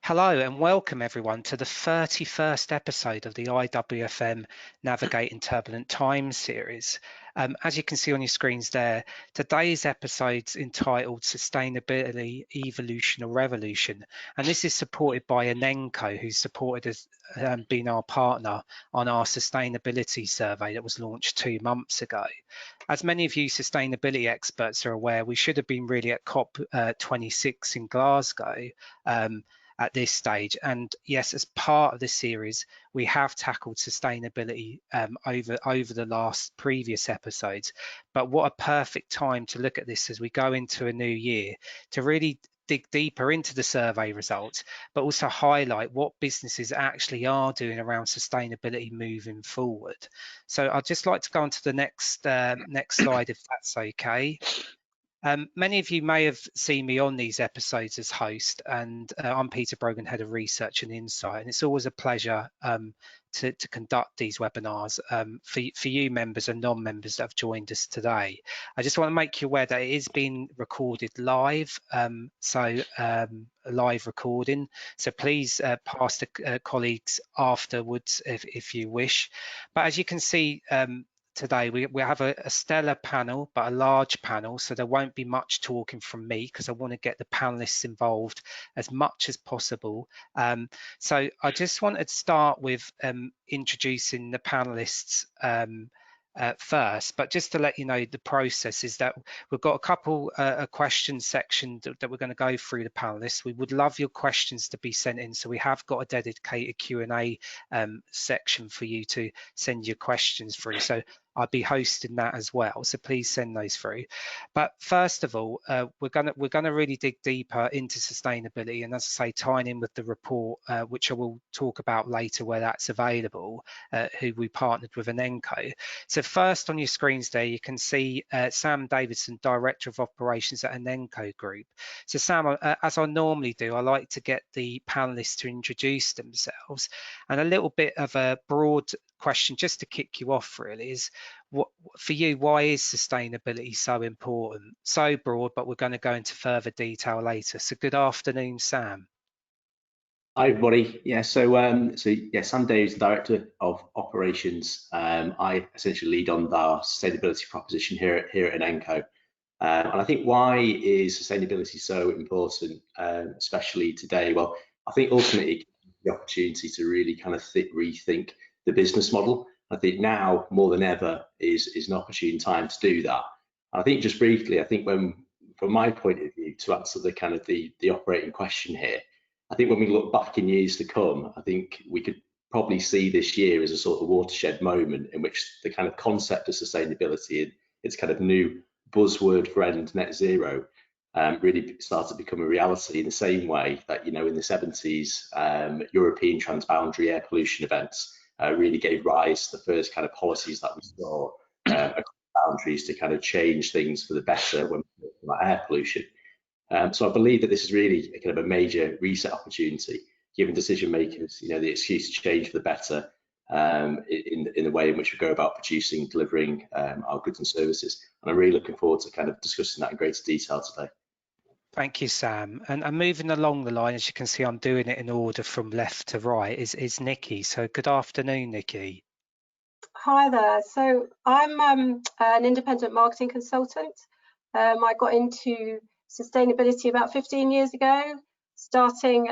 Hello and welcome everyone to the 31st episode of the IWFM Navigating Turbulent Times series. As you can see on your screens there, today's episode's entitled Sustainability, Evolution or Revolution, and this is supported by Inenco, who's supported us, being our partner on our sustainability survey that was launched 2 months ago. As many of you sustainability experts are aware, we should have been really at COP26 in Glasgow at this stage. And yes, as part of this series, we have tackled sustainability over the last previous episodes. But what a perfect time to look at this as we go into a new year to really dig deeper into the survey results, but also highlight what businesses actually are doing around sustainability moving forward. So I'd just like to go on to the next slide, if that's okay. Many of you may have seen me on these episodes as host, and I'm Peter Brogan, Head of Research and Insight, and it's always a pleasure to conduct these webinars for you members and non-members that have joined us today. I just want to make you aware that it is being recorded live, live recording, so please pass to colleagues afterwards if you wish. But as you can see, today we have a stellar panel, but a large panel, so there won't be much talking from me because I want to get the panelists involved as much as possible. So I just wanted to start with introducing the panelists first, but just to let you know, the process is that we've got a couple a question section that we're going to go through the panelists. We would love your questions to be sent in, so we have got a dedicated Q&A section for you to send your questions through. So I'll be hosting that as well, so please send those through. But first of all, we're gonna really dig deeper into sustainability, and as I say, tying in with the report, which I will talk about later, where that's available, who we partnered with Inenco. So first on your screens there, you can see Sam Davidson, Director of Operations at Inenco Group. So Sam, as I normally do, I like to get the panelists to introduce themselves, and a little bit of a broad question just to kick you off really is, what for you, why is sustainability so important? So broad, but we're going to go into further detail later. So good afternoon, Sam. Hi everybody. Yeah, so Sam Davies, Director of Operations. I essentially lead on our sustainability proposition here at Inenco. And I think, why is sustainability so important, especially today? Well, I think ultimately it gives the opportunity to really kind of rethink the business model. I think now more than ever is an opportune time to do that. And I think just briefly, I think from my point of view, to answer the kind of the operating question here, I think when we look back in years to come, I think we could probably see this year as a sort of watershed moment in which the kind of concept of sustainability and its kind of new buzzword friend, net zero, really started to become a reality, in the same way that, you know, in the 70s, European transboundary air pollution events really gave rise to the first kind of policies that we saw across boundaries to kind of change things for the better when we talk about air pollution. So I believe that this is really a kind of a major reset opportunity, giving decision makers, you know, the excuse to change for the better in the way in which we go about producing and delivering our goods and services. And I'm really looking forward to kind of discussing that in greater detail today. Thank you, Sam. And moving along the line, as you can see, I'm doing it in order from left to right, is Nikki. So good afternoon, Nikki. Hi there. So I'm an independent marketing consultant. I got into sustainability about 15 years ago, starting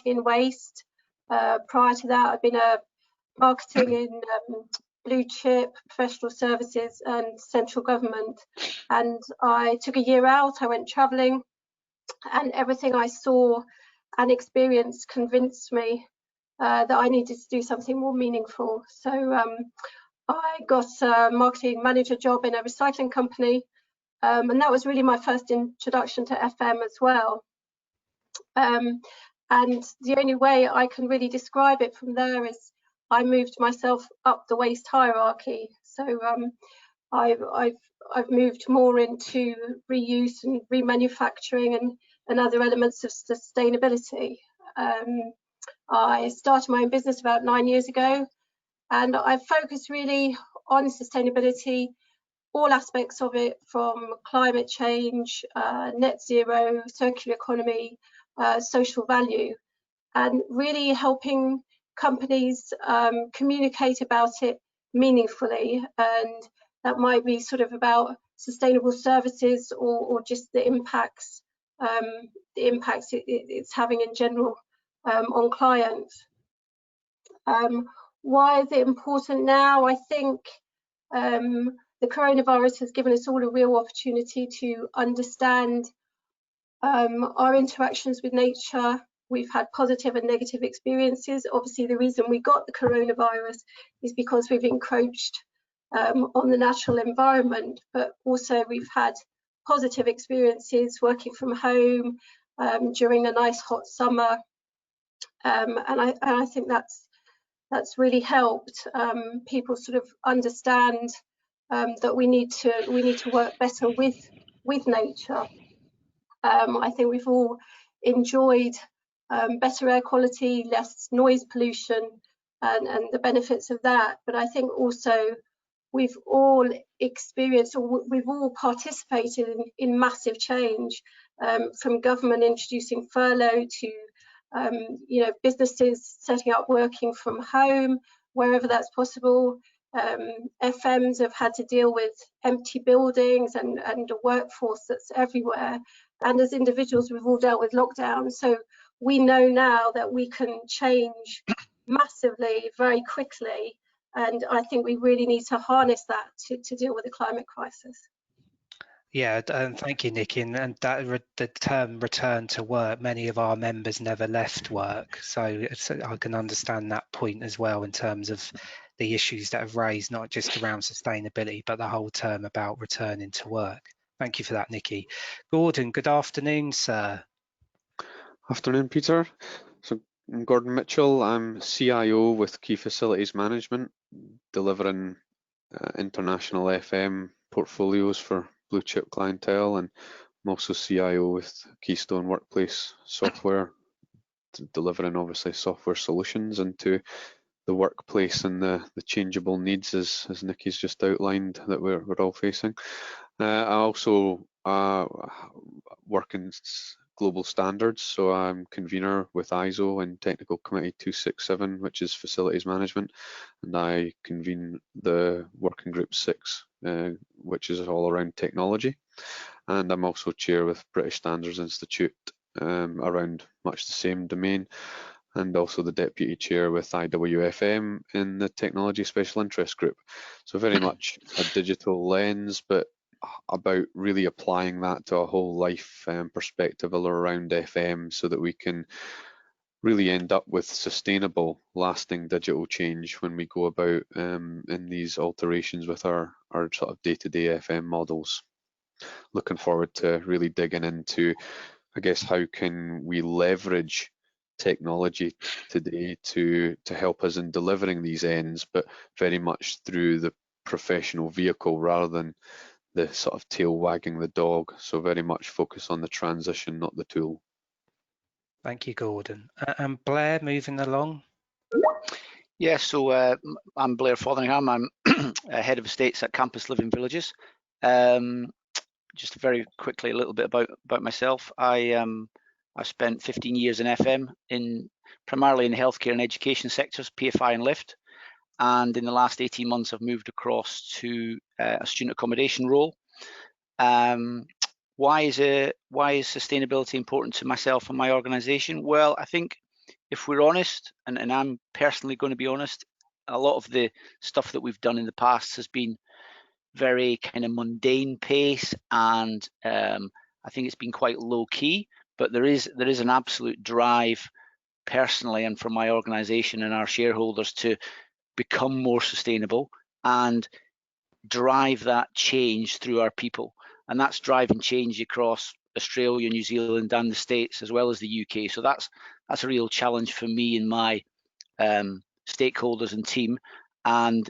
in waste. Prior to that, I've been a marketing in blue chip, professional services and central government. And I took a year out, I went traveling, and everything I saw and experienced convinced me that I needed to do something more meaningful. So I got a marketing manager job in a recycling company. And that was really my first introduction to FM as well. And the only way I can really describe it from there is I moved myself up the waste hierarchy. So I've moved more into reuse and remanufacturing and other elements of sustainability. I started my own business about 9 years ago, and I focused really on sustainability, all aspects of it, from climate change, net zero, circular economy, social value. and really helping companies communicate about it meaningfully. And that might be sort of about sustainable services or just the impacts it's having in general on clients. Why is it important now? I think the coronavirus has given us all a real opportunity to understand our interactions with nature. We've had positive and negative experiences. Obviously, the reason we got the coronavirus is because we've encroached on the natural environment, but also we've had positive experiences working from home during a nice hot summer, and I think that's really helped people sort of understand that we need to work better with nature. I think we've all enjoyed better air quality, less noise pollution, and the benefits of that. But I think also we've all experienced, or we've all participated in massive change, from government introducing furlough to businesses setting up working from home wherever that's possible. FMs have had to deal with empty buildings and a workforce that's everywhere. And as individuals, we've all dealt with lockdown. So we know now that we can change massively, very quickly. And I think we really need to harness that to deal with the climate crisis. Yeah, and thank you, Nikki. And that the term return to work, many of our members never left work. So I can understand that point as well in terms of the issues that have raised, not just around sustainability, but the whole term about returning to work. Thank you for that, Nikki. Gordon, good afternoon, sir. Afternoon, Peter. So I'm Gordon Mitchell. I'm CIO with Key Facilities Management, delivering international FM portfolios for blue chip clientele, and I'm also CIO with Keystone Workplace Software, delivering obviously software solutions into the workplace and the changeable needs as Nikki's just outlined that we're all facing. I also work in global standards, so I'm convener with ISO and Technical Committee 267, which is facilities management, and I convene the Working Group 6, which is all around technology, and I'm also chair with British Standards Institute around much the same domain, and also the deputy chair with IWFM in the Technology Special Interest Group. So very much a digital lens, but about really applying that to a whole life perspective around FM, so that we can really end up with sustainable, lasting digital change when we go about in these alterations with our sort of day-to-day FM models. Looking forward to really digging into, I guess, how can we leverage technology today to help us in delivering these ends, but very much through the professional vehicle rather than the sort of tail wagging the dog. So very much focus on the transition, not the tool. Thank you, Gordon. And Blair, moving along. Yeah, so I'm Blair Fotheringham. I'm head of estates at Campus Living Villages. Just very quickly, a little bit about myself. I spent 15 years in FM, primarily in the healthcare and education sectors, PFI and Lift. And in the last 18 months, I've moved across to a student accommodation role. Why is sustainability important to myself and my organisation? Well, I think if we're honest, and I'm personally going to be honest, a lot of the stuff that we've done in the past has been very kind of mundane pace, and I think it's been quite low key. But there is an absolute drive, personally, and from my organisation and our shareholders, to become more sustainable and drive that change through our people, and that's driving change across Australia, New Zealand, and the States, as well as the UK. So that's a real challenge for me and my stakeholders and team, and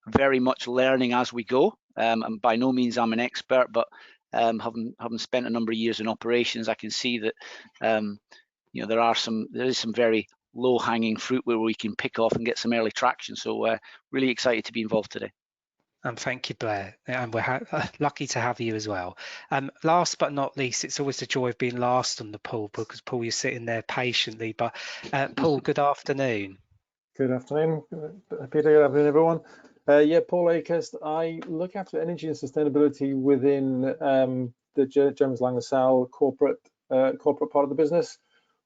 very much learning as we go. And by no means I'm an expert, but having spent a number of years in operations, I can see that there is some very low-hanging fruit where we can pick off and get some early traction. So really excited to be involved today. And thank you, Blair. And we're lucky to have you as well. Last but not least, it's always the joy of being last on the poll, because Paul, you're sitting there patiently. But Paul, good afternoon. Good afternoon, Peter. Good afternoon, everyone. Yeah, Paul Akest. I look after energy and sustainability within the Jones Lang LaSalle corporate part of the business.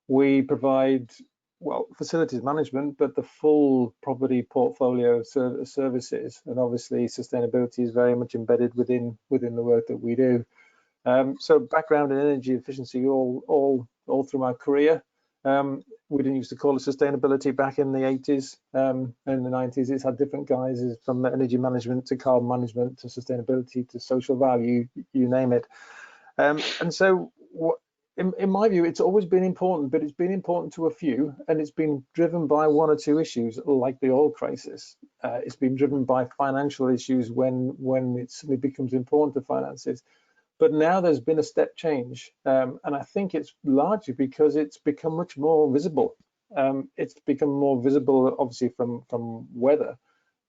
We provide, well, facilities management, but the full property portfolio of services, and obviously sustainability is very much embedded within the work that we do. So background in energy efficiency all through my career. We didn't used to call it sustainability back in the 80s and the 90s. It's had different guises, from energy management to carbon management to sustainability to social value, you name it. And so in my view, it's always been important, but it's been important to a few, and it's been driven by one or two issues, like the oil crisis. It's been driven by financial issues when it suddenly becomes important to finances. But now there's been a step change, and I think it's largely because it's become much more visible. It's become more visible, obviously, from weather,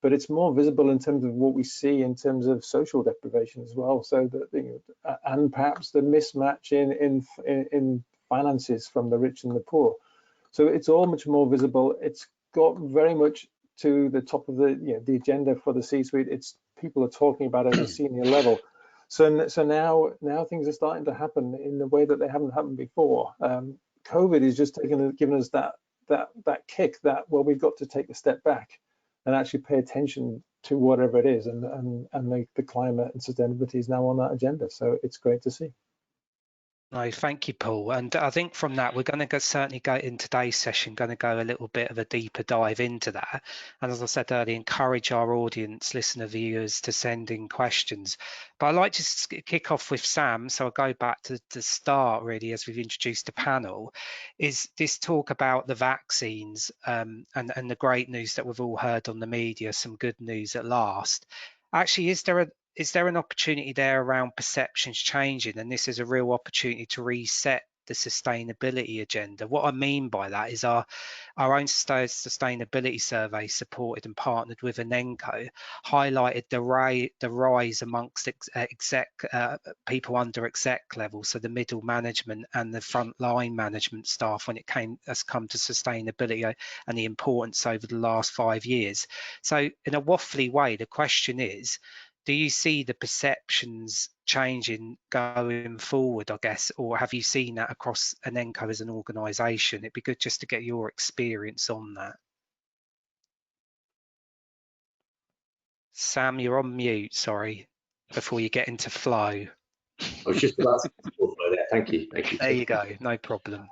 but it's more visible in terms of what we see in terms of social deprivation as well. So that, and perhaps the mismatch in finances from the rich and the poor. So it's all much more visible. It's got very much to the top of the agenda for the C-suite. It's people are talking about it at a senior level. So now things are starting to happen in the way that they haven't happened before. COVID is just giving us that kick that, well, we've got to take a step back and actually pay attention to whatever it is, and the climate and sustainability is now on that agenda. So it's great to see. No, thank you, Paul. And I think from that, we're going to certainly go in today's session, going to go a little bit of a deeper dive into that. And as I said earlier, encourage our audience, listener, viewers to send in questions. But I'd like to kick off with Sam. So I'll go back to the start, really, as we've introduced the panel, is this talk about the vaccines and the great news that we've all heard on the media, some good news at last. Actually, is there an opportunity there around perceptions changing, and this is a real opportunity to reset the sustainability agenda? What I mean by that is our own sustainability survey, supported and partnered with Inenco, highlighted the rise amongst people under exec level, so the middle management and the frontline management staff, when it has come to sustainability and the importance over the last 5 years. So in a waffly way, the question is, do you see the perceptions changing going forward, I guess, or have you seen that across Inenco as an organisation? It'd be good just to get your experience on that. Sam, you're on mute, sorry, before you get into flow. I was just about to flow there. Thank you. There you go, no problem.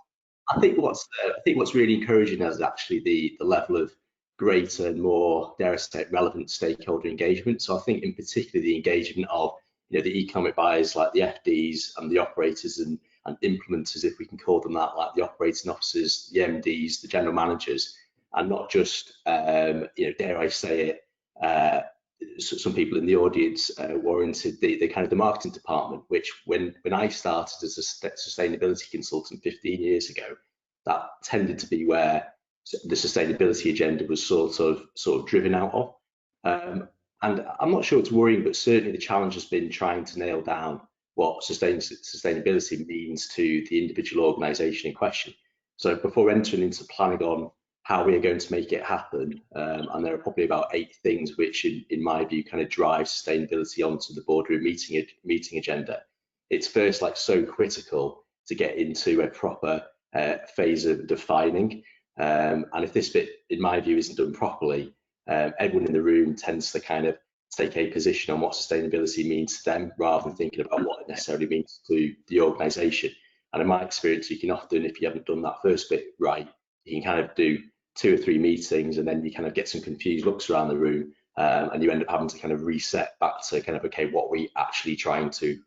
I think what's really encouraging is actually the level of greater and more, dare I say, relevant stakeholder engagement. So I think in particular the engagement of the economic buyers, like the FDs and the operators and implementers, if we can call them that, like the operating officers, the MDs, the general managers, and not just dare I say it, some people in the audience warranted the kind of the marketing department, which when I started as a sustainability consultant 15 years ago, that tended to be where the sustainability agenda was sort of driven out of. And I'm not sure it's worrying, but certainly the challenge has been trying to nail down what sustainability means to the individual organisation in question. So before entering into planning on how we are going to make it happen, and there are probably about 8 things which in my view kind of drive sustainability onto the boardroom meeting agenda. It's first so critical to get into a proper phase of defining, and if this bit in my view isn't done properly, everyone in the room tends to kind of take a position on what sustainability means to them rather than thinking about what it necessarily means to the organisation. And in my experience, you can often, if you haven't done that first bit right, you can kind of do 2 or 3 meetings and then you kind of get some confused looks around the room, and you end up having to kind of reset back to kind of, okay, what are we actually trying to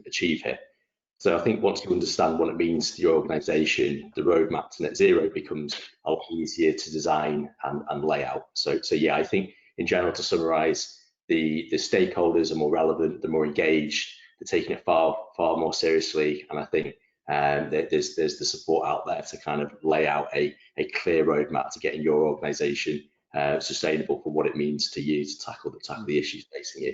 achieve here? So I think once you understand what it means to your organisation, the roadmap to net zero becomes a lot easier to design and lay out. So yeah, I think in general, to summarise, the stakeholders are more relevant, they're more engaged, they're taking it far more seriously, and I think there's the support out there to kind of lay out a clear roadmap to getting your organisation sustainable for what it means to you to tackle the issues facing you.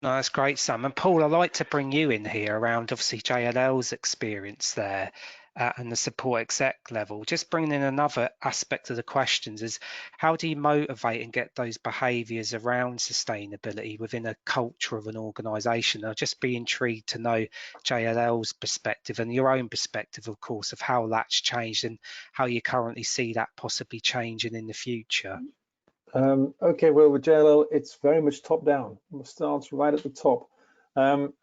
No, that's great, Sam. And Paul, I'd like to bring you in here around obviously JLL's experience there and the support exec level. Just bringing in another aspect of the questions is how do you motivate and get those behaviours around sustainability within a culture of an organisation? I'll just be intrigued to know JLL's perspective and your own perspective, of course, of how that's changed and how you currently see that possibly changing in the future. Okay, well, with JLL, it's very much top down. It starts right at the top. And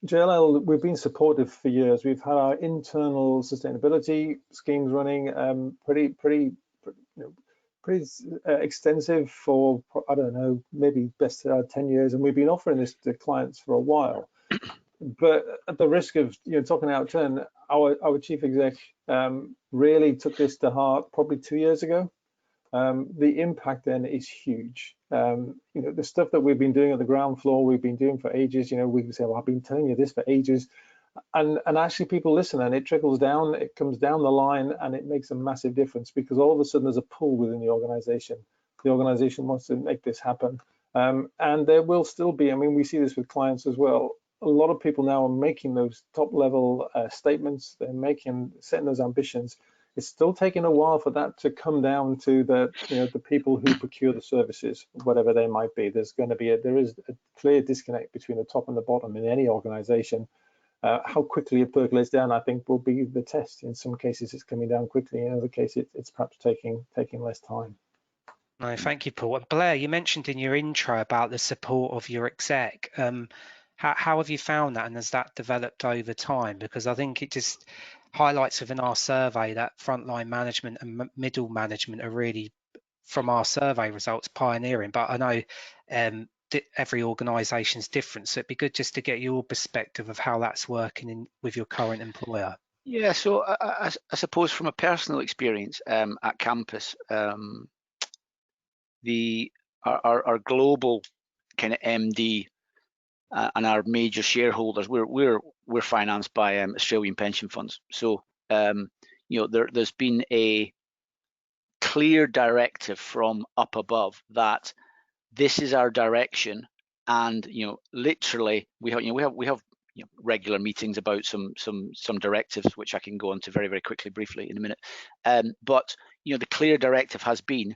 JLL, we've been supportive for years. We've had our internal sustainability schemes running pretty extensive for, I don't know, maybe best 10 years. And we've been offering this to clients for a while. But at the risk of talking out of turn, our chief exec really took this to heart probably 2 years ago. The impact then is huge. The stuff that we've been doing at the ground floor, we've been doing for ages. We can say, well, I've been telling you this for ages, and actually people listen, and it trickles down, it comes down the line, and it makes a massive difference because all of a sudden there's a pull within the organization. The organization wants to make this happen, and there will still be. I mean, we see this with clients as well. A lot of people now are making those top level statements. They're setting those ambitions. It's still taking a while for that to come down to the people who procure the services, whatever they might be. There is a clear disconnect between the top and the bottom in any organization. How quickly it percolates down, I think, will be the test. In some cases, it's coming down quickly. In other cases, it's perhaps taking less time. No, thank you, Paul. Blair, you mentioned in your intro about the support of your exec. How have you found that, and has that developed over time? Because I think it just highlights within our survey that frontline management and middle management are really, from our survey results, pioneering. But I know every organisation is different, so it'd be good just to get your perspective of how that's working with your current employer. Yeah, so I suppose from a personal experience at campus, our global kind of MD and our major shareholders, we're financed by Australian pension funds. So there's been a clear directive from up above that this is our direction, and literally we have regular meetings about some directives, which I can go into very, very quickly, briefly in a minute. But the clear directive has been,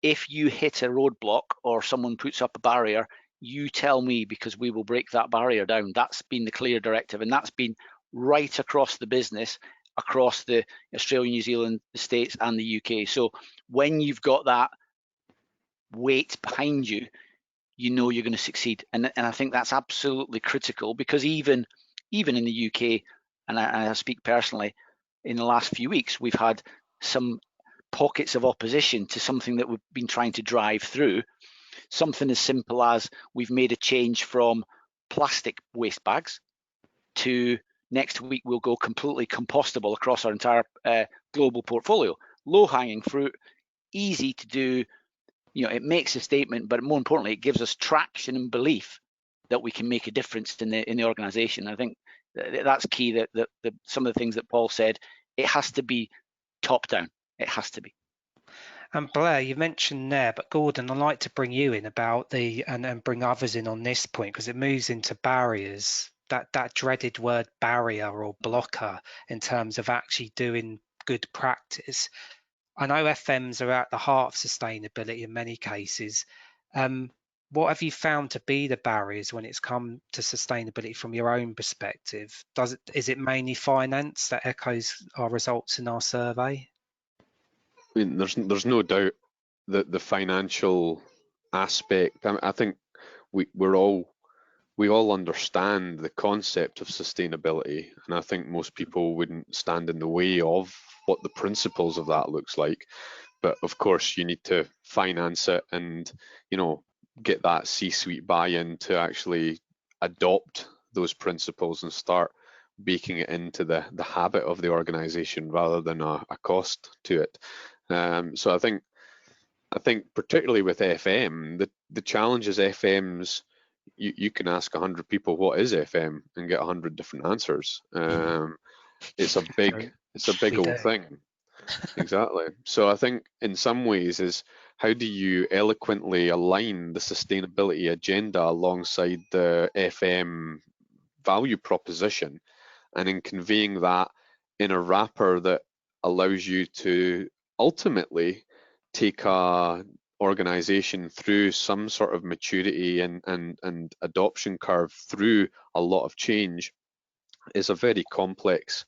if you hit a roadblock or someone puts up a barrier, you tell me, because we will break that barrier down. That's been the clear directive, and that's been right across the business, across the Australia, New Zealand, the States, and the UK. So when you've got that weight behind you, you're going to succeed. And I think that's absolutely critical, because even in the UK, and I speak personally, in the last few weeks, we've had some pockets of opposition to something that we've been trying to drive through. Something as simple as we've made a change from plastic waste bags to next week we'll go completely compostable across our entire global portfolio. Low-hanging fruit, easy to do. It makes a statement, but more importantly, it gives us traction and belief that we can make a difference in the organisation. I think that's key. That some of the things that Paul said, it has to be top down. It has to be. And Blair, you mentioned there, but Gordon, I'd like to bring you in about and bring others in on this point, because it moves into barriers, that dreaded word barrier or blocker in terms of actually doing good practice. I know FMs are at the heart of sustainability in many cases. What have you found to be the barriers when it's come to sustainability from your own perspective? Is it mainly finance that echoes our results in our survey? I mean, there's no doubt that the financial aspect. I think we all understand the concept of sustainability, and I think most people wouldn't stand in the way of what the principles of that looks like. But of course, you need to finance it and get that C-suite buy-in to actually adopt those principles and start baking it into the habit of the organization rather than a cost to it. So I think particularly with FM, the challenge is FMs. You can ask 100 people what is FM and get 100 different answers. It's a big old thing. Exactly. So I think in some ways is how do you eloquently align the sustainability agenda alongside the FM value proposition, and in conveying that in a wrapper that allows you to ultimately take a organization through some sort of maturity and adoption curve through a lot of change, is a very complex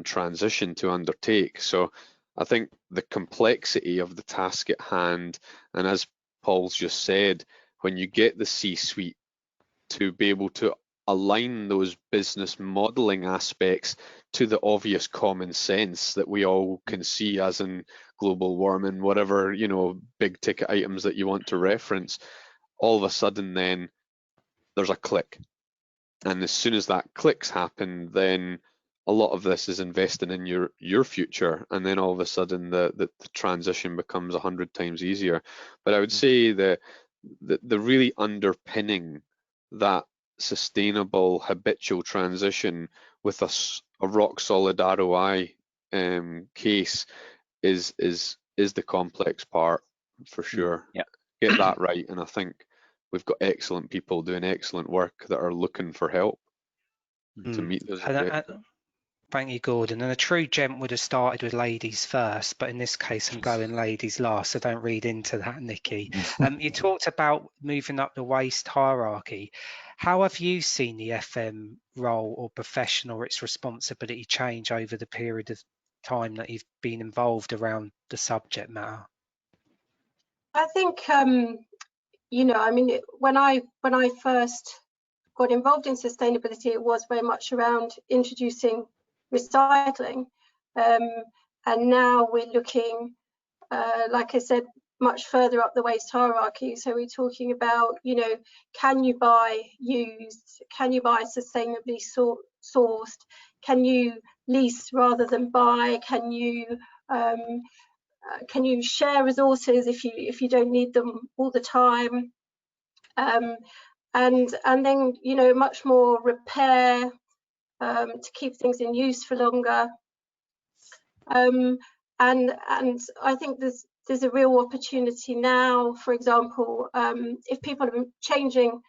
transition to undertake. So I think the complexity of the task at hand, and as Paul's just said, when you get the C-suite to be able to align those business modeling aspects to the obvious common sense that we all can see, as in global warming, whatever, you know, big ticket items that you want to reference, all of a sudden then there's a click. And as soon as that clicks happen, then a lot of this is investing in your future, and then all of a sudden the transition becomes 100 times easier. But I would say the really underpinning that sustainable habitual transition with a rock solid ROI case is the complex part, for sure. Yeah. Get that right, and I think we've got excellent people doing excellent work that are looking for help to meet those objectives. Thank you, Gordon. And a true gent would have started with ladies first, but in this case, I'm going ladies last, so don't read into that, Nikki. You talked about moving up the waste hierarchy. How have you seen the FM role or profession or its responsibility change over the period of time that you've been involved around the subject matter? I think, you know, I mean, when I first got involved in sustainability, it was very much around introducing recycling, and now we're looking, like I said, much further up the waste hierarchy. So we're talking about, you know, can you buy used, can you buy sustainably sourced, can you lease rather than buy, can you share resources if you don't need them all the time, and then, you know, much more repair to keep things in use for longer, and I think there's a real opportunity now. For example, if people have been changing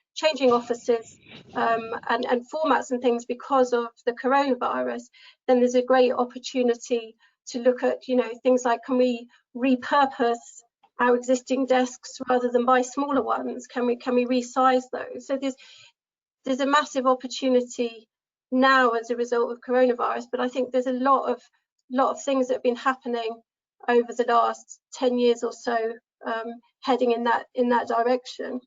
offices and formats and things because of the coronavirus, then there's a great opportunity to look at, you know, things like, can we repurpose our existing desks rather than buy smaller ones? Can we resize those? So there's a massive opportunity now as a result of coronavirus, but I think there's a lot of things that have been happening over the last 10 years or so, heading in that direction.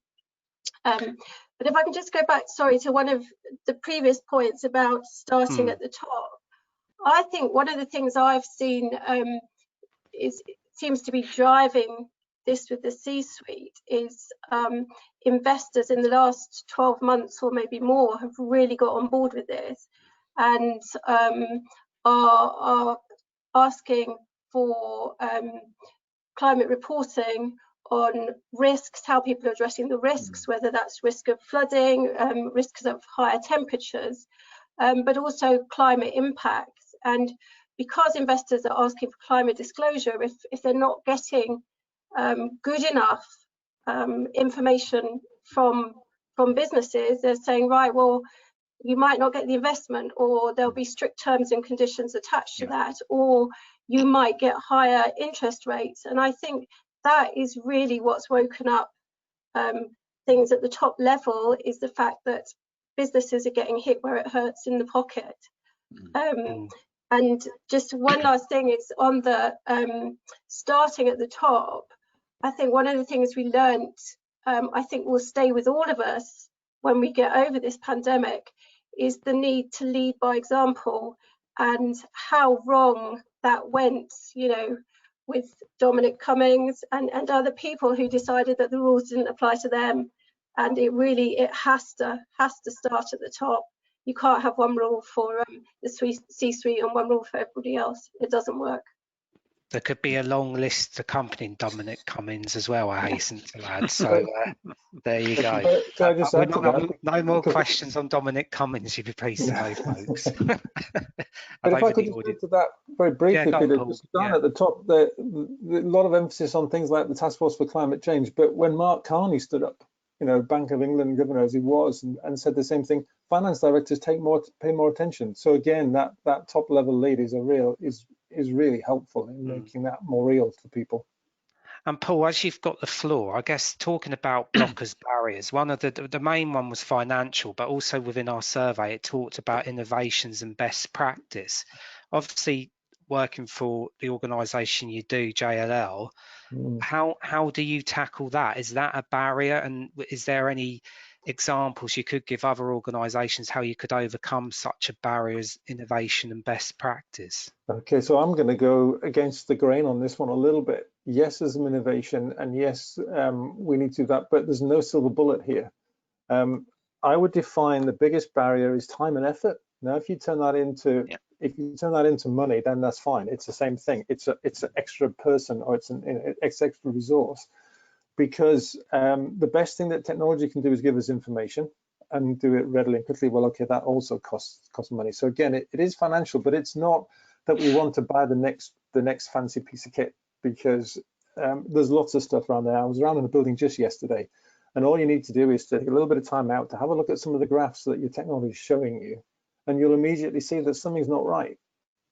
But if I can just go back, sorry, to one of the previous points about starting at the top, I think one of the things I've seen seems to be driving this with the C-suite is investors in the last 12 months or maybe more have really got on board with this, and are asking for climate reporting on risks, how people are addressing the risks, whether that's risk of flooding, risks of higher temperatures, but also climate impacts. And because investors are asking for climate disclosure, if they're not getting good enough information from businesses, they're saying, right, well, you might not get the investment, or there'll be strict terms and conditions attached to that, or you might get higher interest rates. And I think that is really what's woken up things at the top level, is the fact that businesses are getting hit where it hurts in the pocket. And just one last thing is on the starting at the top. I think one of the things we learned, I think will stay with all of us when we get over this pandemic, is the need to lead by example, and how wrong that went, you know, with Dominic Cummings and other people who decided that the rules didn't apply to them. And it has to start at the top. You can't have one rule for the C-suite and one rule for everybody else. It doesn't work. There could be a long list accompanying Dominic Cummings as well, I hasten to add. So there you go. Can I just We're add to not that? having no more Because- questions on Dominic Cummings, you'd be pleased to know, folks. But if I over could the just audience. add to that very briefly, Go on, Peter, Paul. just down Yeah. at the top, a lot of emphasis on things like the Task Force for Climate Change. But when Mark Carney stood up, Bank of England governor as he was, and said the same thing, finance directors pay more attention. So again, that top level lead is really helpful in making that more real to people. And Paul, as you've got the floor, I guess talking about blockers, barriers, one of the main one was financial, but also within our survey, it talked about innovations and best practice. Obviously, working for the organisation you do, JLL, how do you tackle that? Is that a barrier? And is there any examples you could give other organisations how you could overcome such a barrier as innovation and best practice? Okay, so I'm going to go against the grain on this one a little bit. Yes, there's some innovation, and yes, we need to do that, but there's no silver bullet here. I would define the biggest barrier is time and effort. Now, if you turn that into money, then that's fine. It's the same thing. It's an extra person, or it's an extra resource, because the best thing that technology can do is give us information and do it readily and quickly. Well, okay, that also costs money. So again, it is financial, but it's not that we want to buy the next fancy piece of kit, because there's lots of stuff around there. I was around in the building just yesterday, and all you need to do is to take a little bit of time out to have a look at some of the graphs that your technology is showing you, and you'll immediately see that something's not right.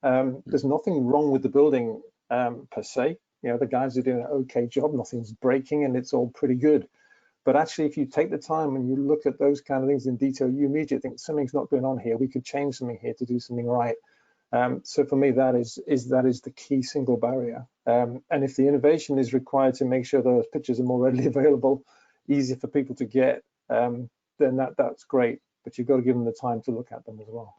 There's nothing wrong with the building per se. The guys are doing an okay job, nothing's breaking, and it's all pretty good. But actually, if you take the time and you look at those kind of things in detail, you immediately think something's not going on here. We could change something here to do something right. So for me, that is the key single barrier. And if the innovation is required to make sure those pictures are more readily available, easier for people to get, then that's great. But you've got to give them the time to look at them as well.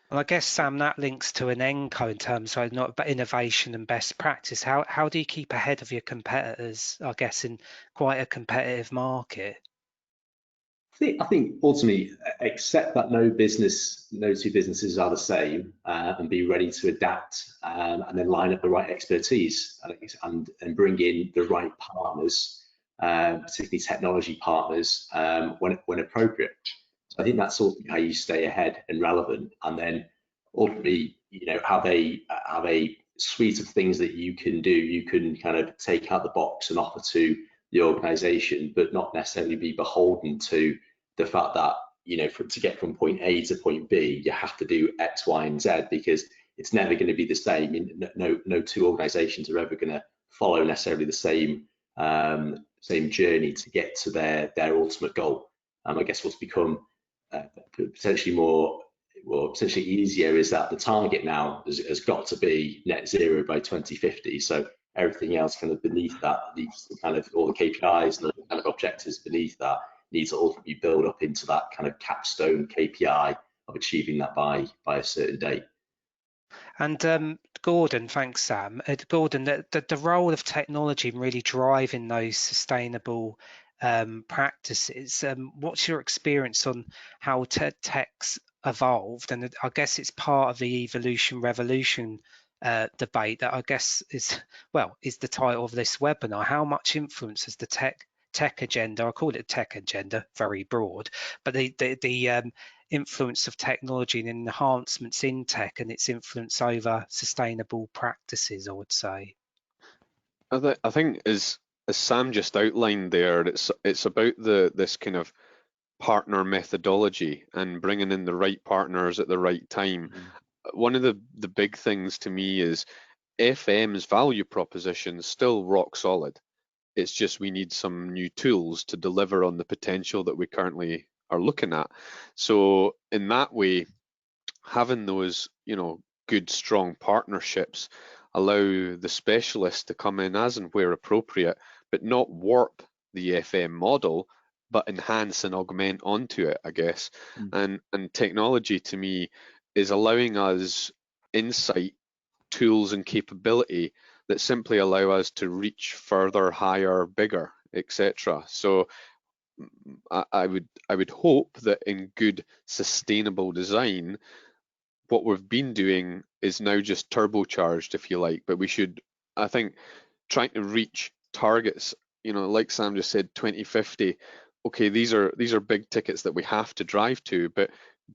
Well, I guess, Sam, that links to Inenco in terms of not about innovation and best practice. How do you keep ahead of your competitors, I guess, in quite a competitive market? I think ultimately accept that no two businesses are the same, and be ready to adapt, and then line up the right expertise and bring in the right partners, particularly technology partners, when appropriate. So I think that's ultimately how you stay ahead and relevant, and then ultimately have a suite of things that you can do. You can kind of take out the box and offer to the organization, but not necessarily be beholden to the fact that to get from point A to point B, you have to do X, Y, and Z, because it's never going to be the same. No two organizations are ever going to follow necessarily the same journey to get to their ultimate goal. I guess what's become potentially easier is that the target now has got to be net zero by 2050. So everything else kind of beneath that, kind of all the KPIs and the kind of objectives beneath that, needs to ultimately build up into that kind of capstone KPI of achieving that by a certain date. And Gordon, thanks, Sam. Gordon, the role of technology in really driving those sustainable practices. What's your experience on how tech's evolved? And I guess it's part of the evolution revolution debate that I guess is the title of this webinar. How much influence has the tech agenda, I call it tech agenda, very broad, but the influence of technology and enhancements in tech and its influence over sustainable practices, I would say. I think as Sam just outlined there, it's about this kind of partner methodology and bringing in the right partners at the right time. One of the big things to me is FM's value proposition is still rock solid. It's just we need some new tools to deliver on the potential that we currently are looking at. So in that way, having those, good, strong partnerships allow the specialists to come in as and where appropriate, but not warp the FM model, but enhance and augment onto it, I guess. And technology to me is allowing us insight, tools and capability that simply allow us to reach further, higher, bigger, etc. So I would hope that in good sustainable design, what we've been doing is now just turbocharged, if you like, but we should I think trying to reach targets, like Sam just said, 2050. Okay, these are big tickets that we have to drive to, but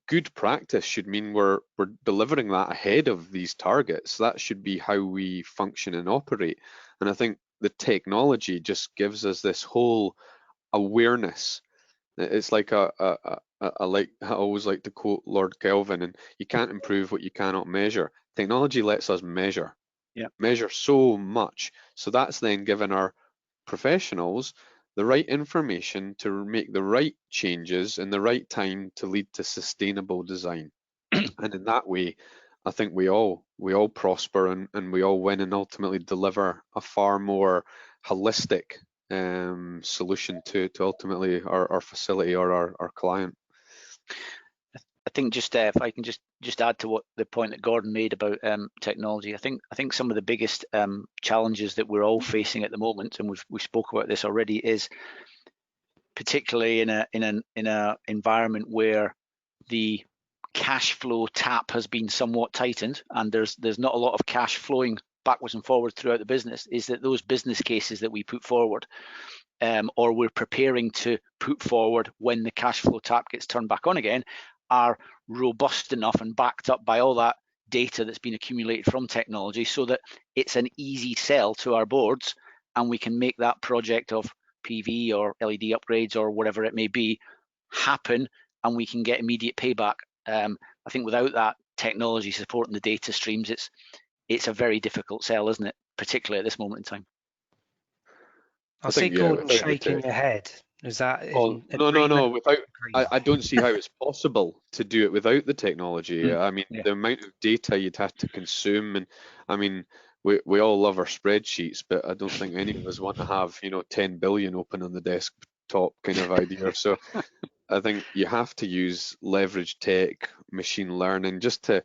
good practice should mean we're delivering that ahead of these targets. That should be how we function and operate. And I think the technology just gives us this whole awareness. It's like I always like to quote Lord Kelvin, and you can't improve what you cannot measure. Technology lets us measure. Measure so much. So that's then given our professionals the right information to make the right changes in the right time to lead to sustainable design. And in that way, I think we all prosper and we all win and ultimately deliver a far more holistic solution to ultimately our facility or our client. I think just if I can just add to what the point that Gordon made about technology, I think some of the biggest challenges that we're all facing at the moment, and we spoke about this already, is particularly in a environment where the cash flow tap has been somewhat tightened and there's not a lot of cash flowing backwards and forwards throughout the business, is that those business cases that we put forward or we're preparing to put forward when the cash flow tap gets turned back on again are robust enough and backed up by all that data that's been accumulated from technology, so that it's an easy sell to our boards and we can make that project of PV or LED upgrades or whatever it may be happen, and we can get immediate payback. I think without that technology supporting the data streams, it's a very difficult sell, isn't it? Particularly at this moment in time. I see Gordon shaking your head. Is that no? Without, I don't see how it's possible to do it without the technology. I mean, the amount of data you'd have to consume, and I mean, we all love our spreadsheets, but I don't think any of us want to have 10 billion open on the desktop kind of idea. So I think you have to use leverage tech, machine learning, just to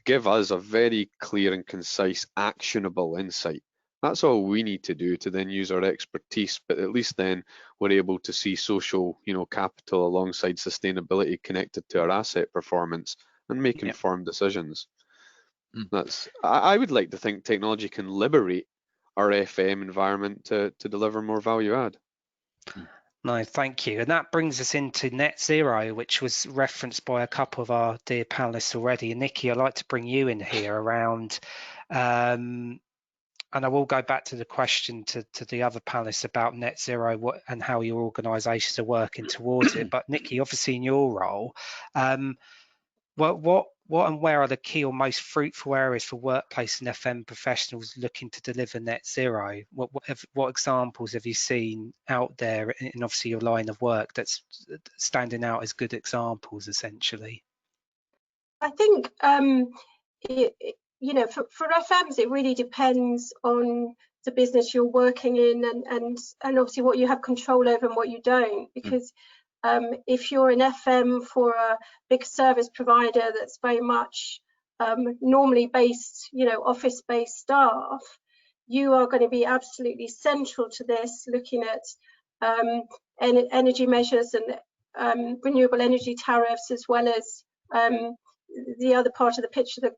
give us a very clear and concise, actionable insight. That's all we need to do to then use our expertise, but at least then we're able to see social, capital alongside sustainability connected to our asset performance and make informed decisions. I would like to think technology can liberate our FM environment to deliver more value add. No, thank you. And that brings us into net zero, which was referenced by a couple of our dear panelists already. And Nikki, I'd like to bring you in here around, and I will go back to the question to the other panelists about net zero and how your organisations are working towards it. But Nikki, obviously in your role, what and where are the key or most fruitful areas for workplace and FM professionals looking to deliver net zero? What examples have you seen out there in obviously your line of work that's standing out as good examples, essentially? I think for FMs, it really depends on the business you're working in and obviously what you have control over and what you don't, because if you're an FM for a big service provider that's very much normally based, office-based staff, you are going to be absolutely central to this, looking at energy measures and renewable energy tariffs, as well as the other part of the picture, the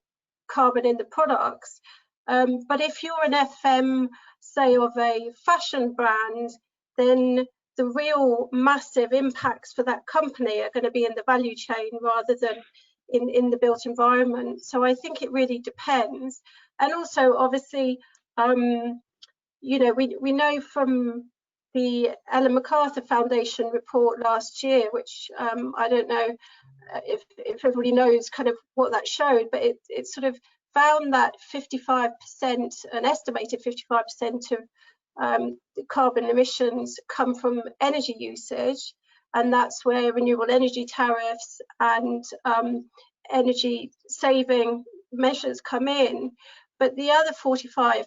carbon in the products. But if you're an FM, say, of a fashion brand, then the real massive impacts for that company are going to be in the value chain rather than in the built environment. So I think it really depends. And also, obviously, we know from the Ellen MacArthur Foundation report last year, which I don't know if everybody knows kind of what that showed, but it sort of found that 55%, an estimated 55% of carbon emissions come from energy usage, and that's where renewable energy tariffs and energy saving measures come in. But the other 45%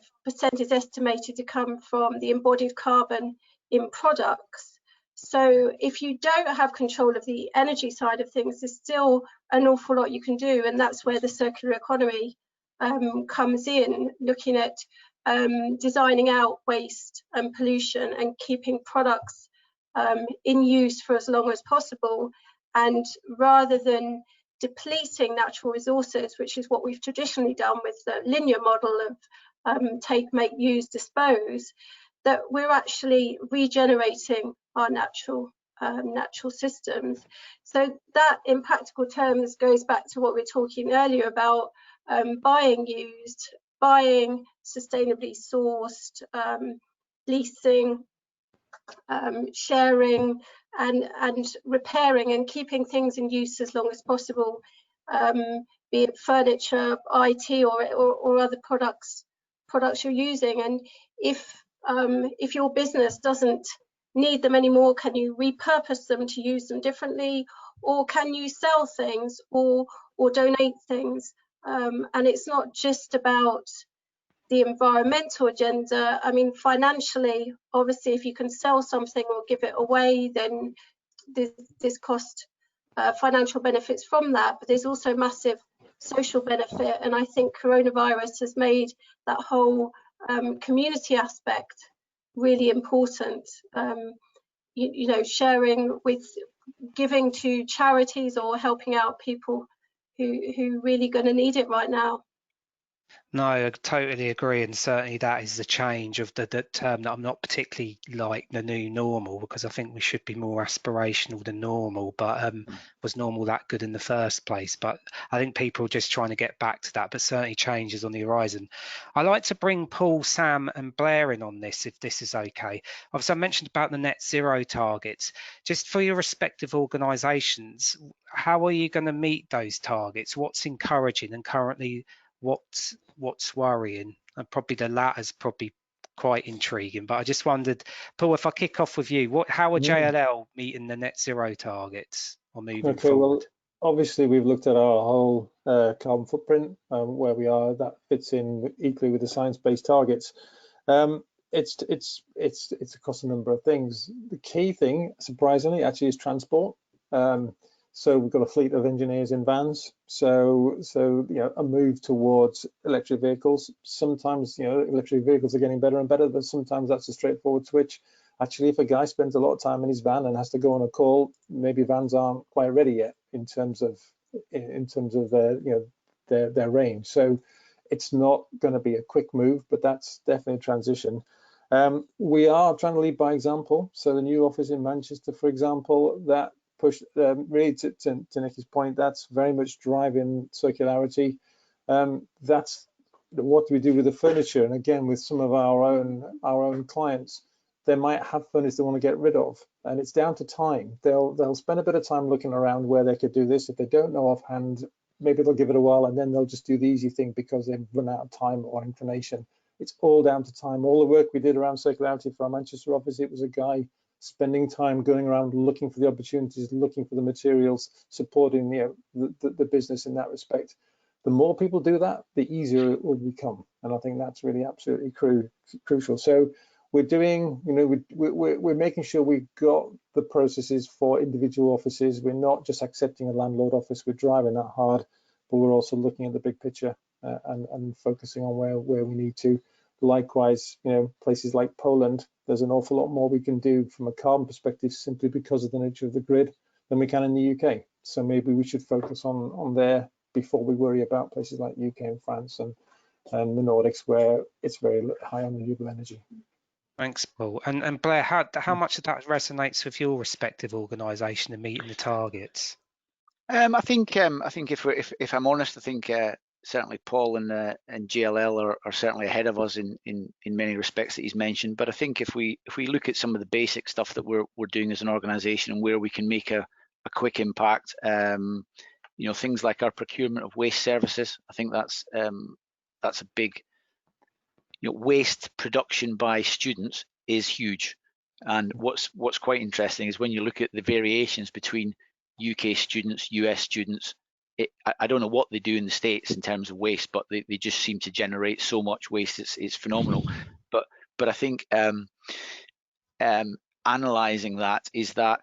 is estimated to come from the embodied carbon in products. So if you don't have control of the energy side of things, there's still an awful lot you can do, and that's where the circular economy comes in, looking at designing out waste and pollution and keeping products in use for as long as possible. And rather than depleting natural resources, which is what we've traditionally done with the linear model take, make, use, dispose, that we're actually regenerating our natural systems. So that, in practical terms, goes back to what we were talking earlier about buying used, buying sustainably sourced, leasing, sharing, and repairing and keeping things in use as long as possible, be it furniture, IT, or other products you're using. And if your business doesn't need them anymore, can you repurpose them to use them differently, or can you sell things or donate things? And it's not just about the environmental agenda. I mean, financially, obviously, if you can sell something or give it away, then there's cost financial benefits from that, but there's also massive social benefit. And I think coronavirus has made that whole community aspect really important. You know, sharing with, giving to charities or helping out people who really going to need it right now. No, I totally agree, and certainly that is the change of the term that I'm not particularly like, the new normal, because I think we should be more aspirational than normal. But was normal that good in the first place? But I think people are just trying to get back to that, but certainly change is on the horizon. I'd like to bring Paul, Sam and Blair in on this, if this is okay. Obviously, I mentioned about the net zero targets. Just for your respective organisations, how are you going to meet those targets? What's encouraging, and currently what's worrying? And probably the latter's probably quite intriguing, but I just wondered, Paul, if I kick off with you, how are JLL meeting the net zero targets or moving forward? Well, obviously we've looked at our whole carbon footprint, where we are. That fits in equally with the science-based targets. It's across a number of things. The key thing, surprisingly, actually is transport. So we've got a fleet of engineers in vans. So you know, a move towards electric vehicles. Sometimes, you know, electric vehicles are getting better and better, but sometimes that's a straightforward switch. Actually, if a guy spends a lot of time in his van and has to go on a call, maybe vans aren't quite ready yet in terms of their, you know, their range. So it's not going to be a quick move, but that's definitely a transition. We are trying to lead by example. So the new office in Manchester, for example, that push, really to Nikki's point, that's very much driving circularity. That's what we do with the furniture. And again, with some of our own clients, they might have furniture they want to get rid of, and it's down to time. They'll spend a bit of time looking around where they could do this. If they don't know offhand, maybe they'll give it a while, and then they'll just do the easy thing because they've run out of time or inclination. It's all down to time. All the work we did around circularity for our Manchester office, it was a guy spending time going around looking for the opportunities, looking for the materials, supporting the business in that respect. The more people do that, the easier it will become, and I think that's really absolutely crucial. So we're doing, you know, we're making sure we've got the processes for individual offices. We're not just accepting a landlord office. We're driving that hard, but we're also looking at the big picture and focusing on where we need to. Likewise, you know, places like Poland, there's an awful lot more we can do from a carbon perspective simply because of the nature of the grid than we can in the UK. So maybe we should focus on there before we worry about places like UK and France and the Nordics, where it's very high on renewable energy. Thanks, Paul. And Blair, how much of that resonates with your respective organisation in meeting the targets? I think if I'm honest, I think certainly Paul and JLL are certainly ahead of us in many respects that he's mentioned. But I think if we look at some of the basic stuff that we're doing as an organisation and where we can make a quick impact, you know, things like our procurement of waste services, I think that's a big, you know, waste production by students is huge. And what's quite interesting is when you look at the variations between UK students, US students, I don't know what they do in the States in terms of waste, but they just seem to generate so much waste. It's phenomenal. But I think analysing that is that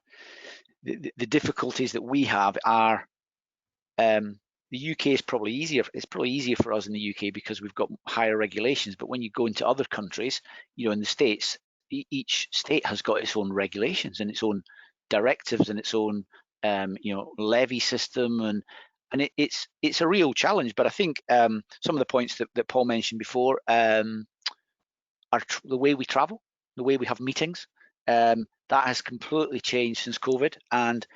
the difficulties that we have are the UK is probably easier. It's probably easier for us in the UK because we've got higher regulations. But when you go into other countries, you know, in the States, each state has got its own regulations and its own directives and its own you know, levy system, and it's a real challenge. But I think some of the points that Paul mentioned before are the way we travel, the way we have meetings. That has completely changed since COVID, and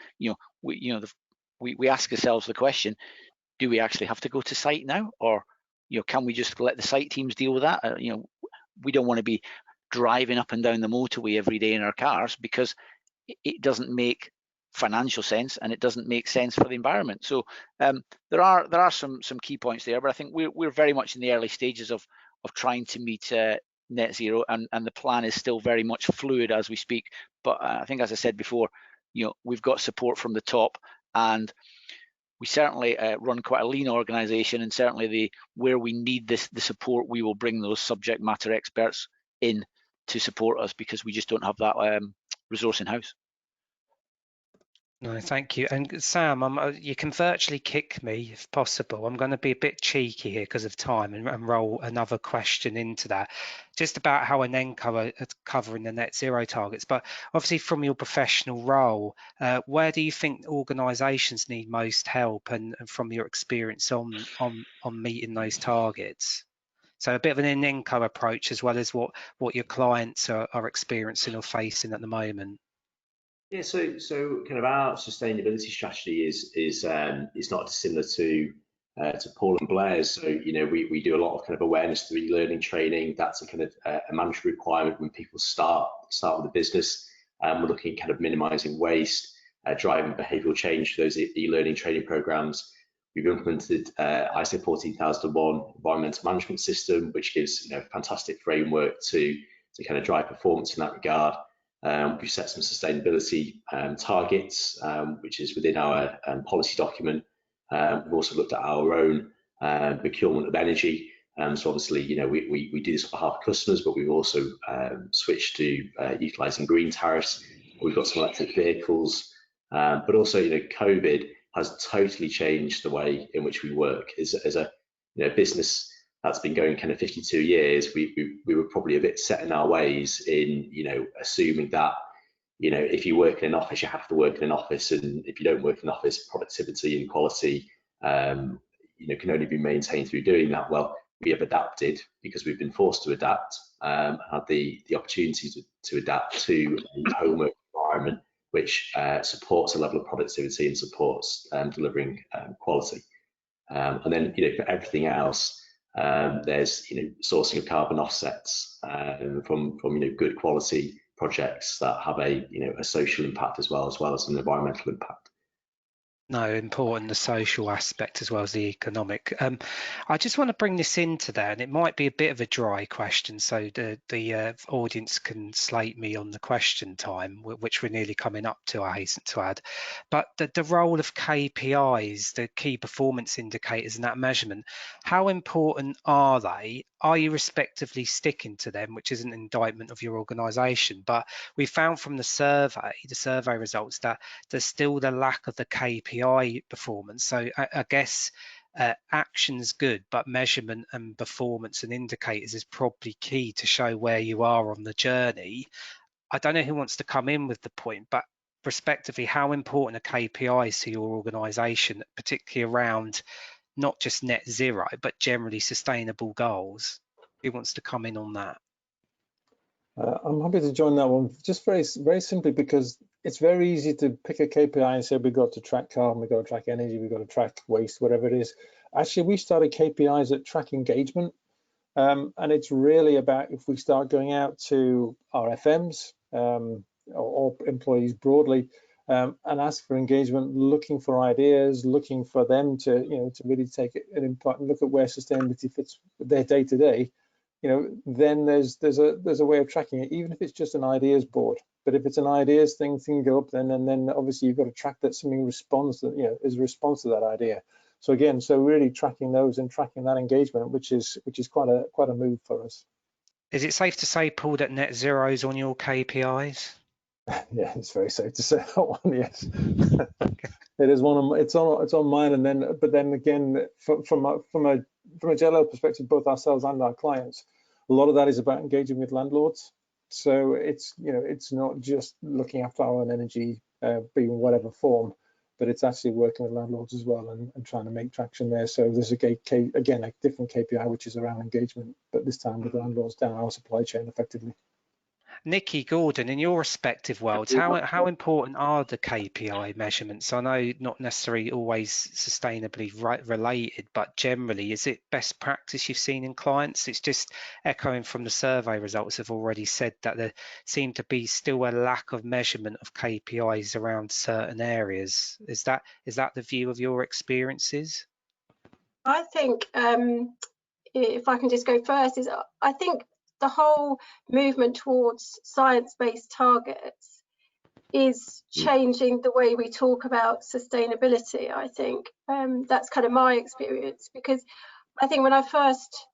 we ask ourselves the question: do we actually have to go to site now, or can we just let the site teams deal with that? We don't want to be driving up and down the motorway every day in our cars, because it doesn't make financial sense and it doesn't make sense for the environment. So there are some key points there, but I think we're very much in the early stages of trying to meet net zero, and the plan is still very much fluid as we speak. But I think, as I said before, we've got support from the top, and we certainly run quite a lean organisation, and certainly where we need the support, we will bring those subject matter experts in to support us, because we just don't have that resource in house. No, thank you. And Sam, you can virtually kick me if possible. I'm going to be a bit cheeky here because of time, and roll another question into that, just about how Inenco are covering the net zero targets. But obviously, from your professional role, where do you think organisations need most help, and from your experience on meeting those targets? So a bit of an Inenco approach, as well as what your clients are experiencing or facing at the moment. Yeah, so kind of our sustainability strategy is not dissimilar to Paul and Blair's. So we do a lot of kind of awareness through e-learning training. That's a kind of a mandatory requirement when people start with a business. We're looking at kind of minimising waste, driving behavioural change through those e-learning training programs. We've implemented ISO 14001 environmental management system, which gives a fantastic framework to kind of drive performance in that regard. We've set some sustainability targets, which is within our policy document. We've also looked at our own procurement of energy. So obviously, we do this on behalf of customers, but we've also switched to utilising green tariffs. We've got some electric vehicles, but also, COVID has totally changed the way in which we work. As a business that's been going kind of 52 years, we were probably a bit set in our ways in, assuming that, if you work in an office, you have to work in an office, and if you don't work in an office, productivity and quality, can only be maintained through doing that. Well, we have adapted because we've been forced to adapt, had the opportunity to adapt to a homework environment which supports a level of productivity and supports delivering quality. And then, for everything else, there's sourcing of carbon offsets from good quality projects that have a social impact as well as an environmental impact. No, important, the social aspect as well as the economic. I just want to bring this into there, and it might be a bit of a dry question, so the audience can slate me on the question time, which we're nearly coming up to, I hasten to add. But the role of KPIs, the key performance indicators, and that measurement, how important are they? Are you respectively sticking to them, which is an indictment of your organisation? But we found from the survey results, that there's still the lack of the KPI performance. So I guess action's good, but measurement and performance and indicators is probably key to show where you are on the journey. I don't know who wants to come in with the point, but respectively, how important are KPIs to your organisation, particularly around not just net zero, but generally sustainable goals? Who wants to come in on that? I'm happy to join that one, just very simply because it's very easy to pick a KPI and say we've got to track carbon, we've got to track energy, we've got to track waste, whatever it is. Actually, we started KPIs that track engagement, and it's really about, if we start going out to our FMs or employees broadly, and ask for engagement, looking for ideas, looking for them to to really take an input and look at where sustainability fits their day to day. Then there's a way of tracking it, even if it's just an ideas board. But if it's an ideas thing can go up, then obviously you've got to track that something responds to is a response to that idea. So again, really tracking those and tracking that engagement, which is quite a move for us. Is it safe to say, Paul, that net zero is on your KPIs? Yeah, it's very safe to say that one. Yes, it is one of it's on mine. And but then again, from a JLL perspective, both ourselves and our clients, a lot of that is about engaging with landlords. So it's it's not just looking after our own energy, being whatever form, but it's actually working with landlords as well and trying to make traction there. So there's again a different KPI, which is around engagement, but this time with landlords down our supply chain effectively. Nikki, Gordon, in your respective worlds, how important are the KPI measurements? I know not necessarily always sustainably related, but generally, is it best practice you've seen in clients? It's just echoing from the survey results have already said that there seemed to be still a lack of measurement of KPIs around certain areas. Is that the view of your experiences? I think if I can just go first, I think the whole movement towards science-based targets is changing the way we talk about sustainability. I think that's kind of my experience, because I think when I first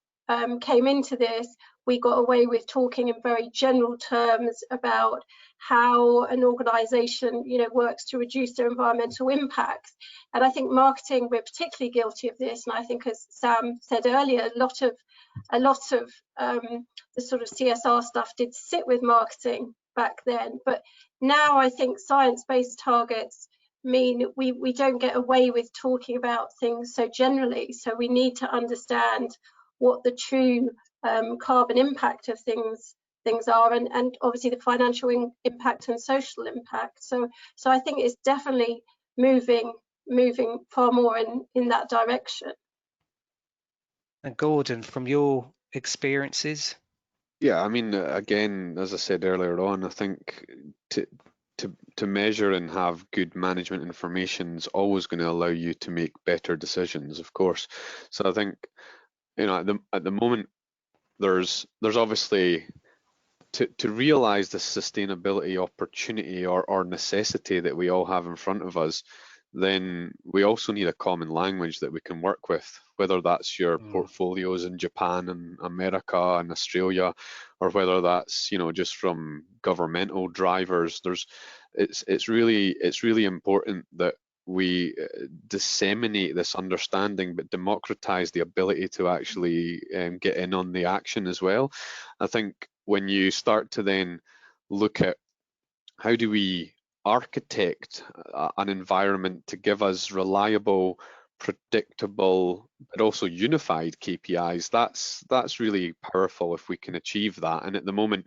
came into this, we got away with talking in very general terms about how an organization, works to reduce their environmental impacts. And I think marketing, we're particularly guilty of this. And I think, as Sam said earlier, a lot of the sort of CSR stuff did sit with marketing back then. But now I think science-based targets mean we don't get away with talking about things so generally. So we need to understand what the true carbon impact of things are, and obviously the financial impact and social impact. So I think it's definitely moving far more in that direction. And Gordon, from your experiences? Yeah, I mean, again, as I said earlier on, I think to measure and have good management information is always going to allow you to make better decisions, of course. So I think, at the moment, there's obviously to realize the sustainability opportunity or necessity that we all have in front of us, then we also need a common language that we can work with, whether that's your portfolios in Japan and America and Australia, or whether that's just from governmental drivers. It's really important that we disseminate this understanding, but democratize the ability to actually get in on the action as well. I think when you start to then look at how do we architect an environment to give us reliable, predictable, but also unified KPIs, that's really powerful if we can achieve that. And at the moment,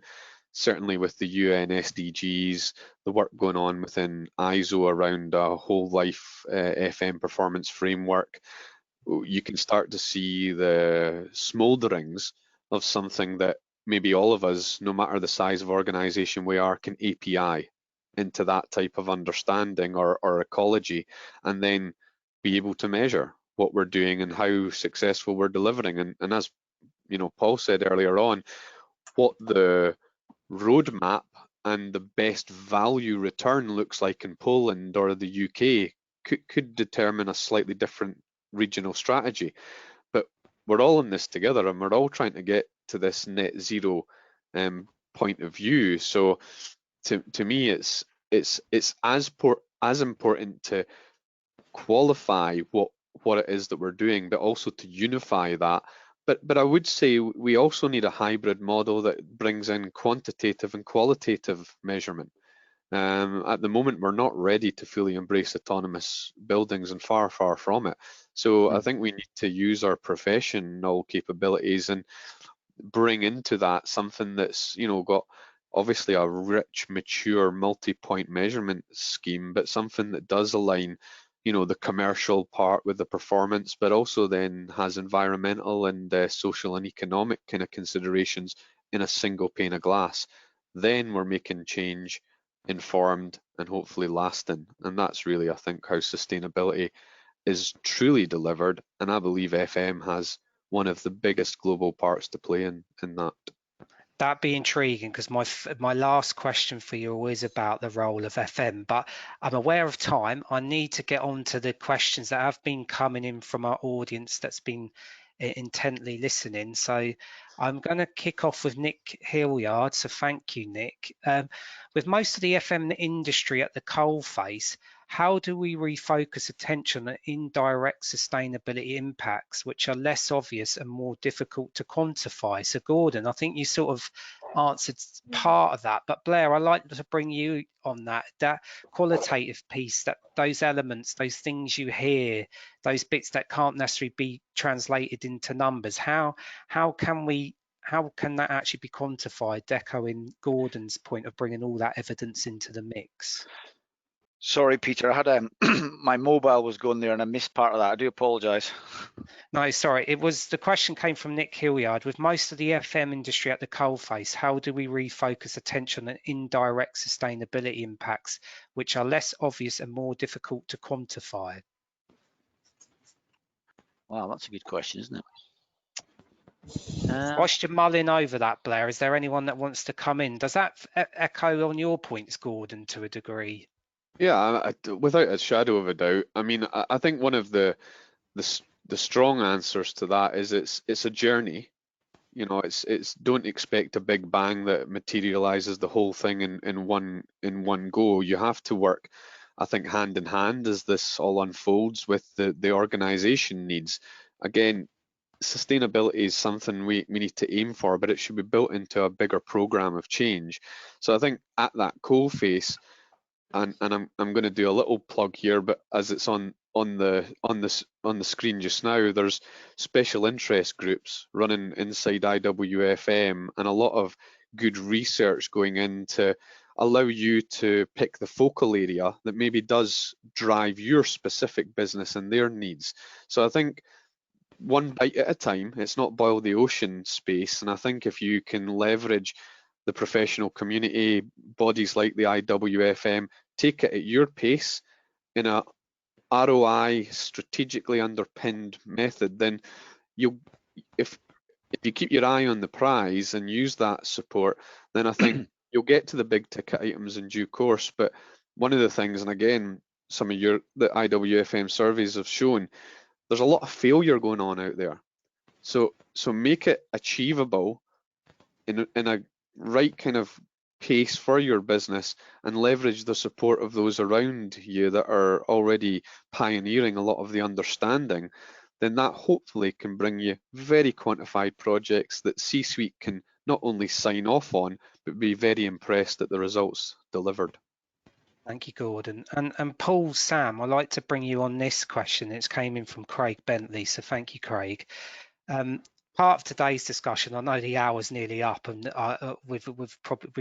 certainly with the UN SDGs, the work going on within ISO around a whole life FM performance framework, you can start to see the smolderings of something that maybe all of us, no matter the size of organization we are, can API into that type of understanding or ecology, and then be able to measure what we're doing and how successful we're delivering. And as Paul said earlier on, what the roadmap and the best value return looks like in Poland or the UK could determine a slightly different regional strategy. But we're all in this together, and we're all trying to get to this net zero point of view. So to me, it's as important to qualify what it is that we're doing, but also to unify that. But I would say we also need a hybrid model that brings in quantitative and qualitative measurement. At the moment, we're not ready to fully embrace autonomous buildings, and far from it. So I think we need to use our professional capabilities and bring into that something that's got obviously a rich, mature, multi-point measurement scheme, but something that does align the commercial part with the performance, but also then has environmental and social and economic kind of considerations in a single pane of glass. Then we're making change informed and hopefully lasting. And that's really, I think, how sustainability is truly delivered. And I believe FM has one of the biggest global parts to play in that. That'd be intriguing, because my last question for you is about the role of FM, but I'm aware of time. I need to get on to the questions that have been coming in from our audience that's been intently listening. So I'm going to kick off with Nick Hilliard. So thank you, Nick. With most of the FM industry at the coalface, how do we refocus attention on indirect sustainability impacts, which are less obvious and more difficult to quantify? So Gordon, I think you sort of answered part of that, but Blair, I'd like to bring you on that qualitative piece, that those elements, those things you hear, those bits that can't necessarily be translated into numbers. How can that actually be quantified, echoing Gordon's point of bringing all that evidence into the mix? Sorry, Peter, I had my mobile was going there and I missed part of that. I do apologise. No, sorry. The question came from Nick Hilliard. With most of the FM industry at the coalface, how do we refocus attention on indirect sustainability impacts, which are less obvious and more difficult to quantify? Wow, that's a good question, isn't it? Whilst you're mulling over that, Blair, is there anyone that wants to come in? Does that echo on your points, Gordon, to a degree? Yeah, without a shadow of a doubt. I mean, I think one of the strong answers to that is it's a journey. You know, it's don't expect a big bang that materializes the whole thing in one go. You have to work, I think, hand in hand as this all unfolds with the organization needs. Again, sustainability is something we need to aim for, but it should be built into a bigger program of change. So I think at that coalface, and I'm going to do a little plug here, but as it's on the screen just now, there's special interest groups running inside IWFM and a lot of good research going in to allow you to pick the focal area that maybe does drive your specific business and their needs. So I think one bite at a time, it's not boil the ocean space, and I think if you can leverage the professional community, bodies like the IWFM, take it at your pace in a ROI strategically underpinned method, then if you keep your eye on the prize and use that support, then I think you'll get to the big ticket items in due course. But one of the things, and again, some of the IWFM surveys have shown, there's a lot of failure going on out there. So make it achievable in a right kind of pace for your business and leverage the support of those around you that are already pioneering a lot of the understanding, then that hopefully can bring you very quantified projects that C-suite can not only sign off on, but be very impressed at the results delivered. Thank you, Gordon. And Paul, Sam, I'd like to bring you on this question. It's came in from Craig Bentley, so thank you, Craig. Part of today's discussion, I know the hour's nearly up, and we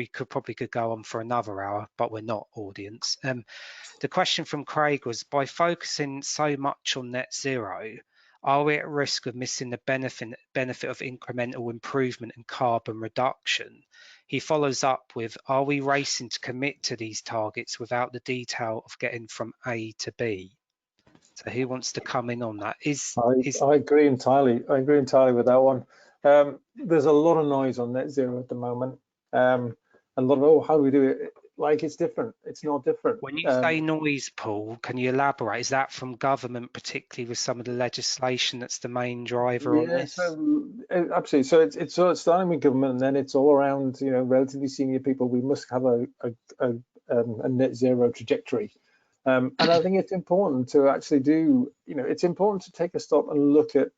could probably go on for another hour, but we're not, audience. The question from Craig was, by focusing so much on net zero, are we at risk of missing the benefit of incremental improvement and carbon reduction? He follows up with, are we racing to commit to these targets without the detail of getting from A to B? So who wants to come in on that? I agree entirely. I agree entirely with that one. There's a lot of noise on net zero at the moment. A lot of, how do we do it? Like, it's different. It's not different. When you say noise, Paul, can you elaborate? Is that from government, particularly with some of the legislation that's the main driver on this? So, absolutely. So it's sort of starting with government, and then it's all around, relatively senior people. We must have a net zero trajectory. And I think it's important to actually do, it's important to take a stop and look at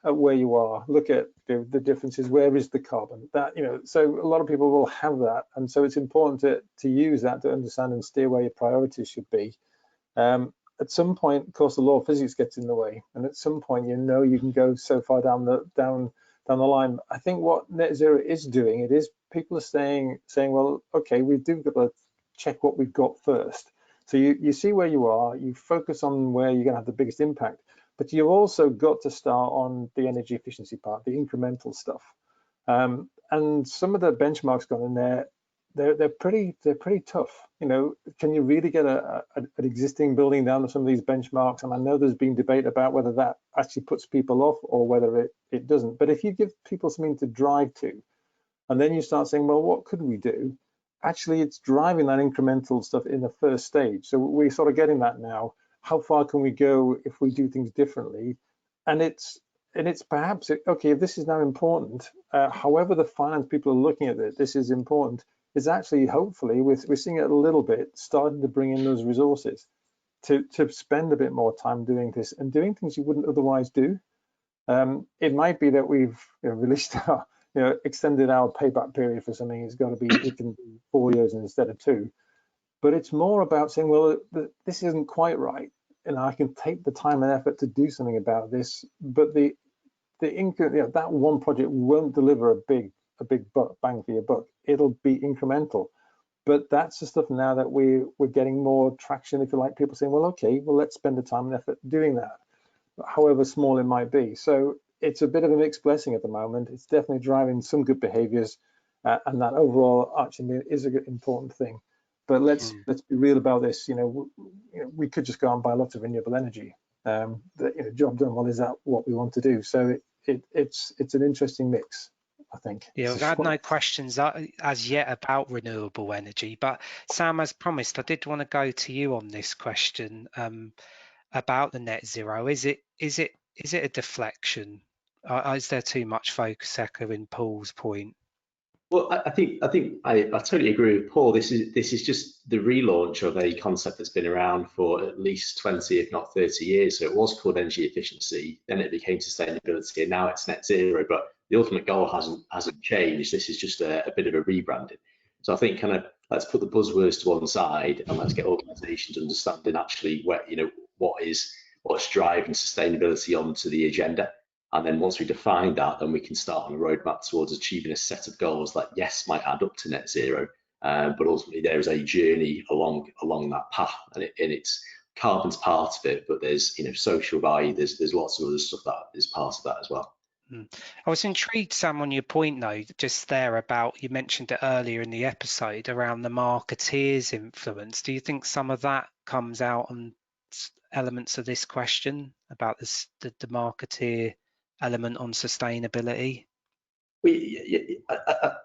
where you are, look at the differences. Where is the carbon? That, so a lot of people will have that, and so it's important to use that to understand and steer where your priorities should be. At some point, of course, the law of physics gets in the way, and at some point, you can go so far down the line. I think what net zero is doing, it is people are saying, well, okay, we do got to check what we've got first. So you see where you are, you focus on where you're going to have the biggest impact, but you've also got to start on the energy efficiency part, the incremental stuff. And some of the benchmarks gone in there, they're pretty tough. Can you really get an existing building down to some of these benchmarks? And I know there's been debate about whether that actually puts people off or whether it doesn't. But if you give people something to drive to, and then you start saying, well, what could we do? Actually, it's driving that incremental stuff in the first stage. So we're sort of getting that now. How far can we go if we do things differently? And it's perhaps, okay, if this is now important, however the finance people are looking at it, this is important, is actually, hopefully, we're seeing it a little bit, starting to bring in those resources to spend a bit more time doing this and doing things you wouldn't otherwise do. It might be that we've released our extended our payback period for something. It's got to be, it can be 4 years instead of 2. But it's more about saying, well, this isn't quite right, and I can take the time and effort to do something about this. But that one project won't deliver a big bang for your buck. It'll be incremental. But that's the stuff now that we're getting more traction, if you like. People saying, well, okay, well, let's spend the time and effort doing that, however small it might be. So it's a bit of a mixed blessing at the moment. It's definitely driving some good behaviors, and that overall actually is an important thing. But let's be real about this. We could just go and buy lots of renewable energy. Job done. Well, is that what we want to do? So it's an interesting mix, I think. Yeah, we've had no questions as yet about renewable energy, but Sam, as promised, I did want to go to you on this question about the net zero. Is it a deflection? Is there too much focus echoing Paul's point? Well, I think I totally agree with Paul. This is just the relaunch of a concept that's been around for at least 20, if not 30 years. So it was called energy efficiency, then it became sustainability, and now it's net zero. But the ultimate goal hasn't changed. This is just a bit of a rebranding. So I think kind of let's put the buzzwords to one side and let's get organisations understanding actually what's driving sustainability onto the agenda. And then once we define that, then we can start on a roadmap towards achieving a set of goals that, yes, might add up to net zero, but ultimately there is a journey along that path, and it's carbon's part of it, but there's social value, there's lots of other stuff that is part of that as well. I was intrigued, Sam, on your point though, just there about, you mentioned it earlier in the episode around the Marketeers influence. Do you think some of that comes out on elements of this question about the Marketeer element on sustainability?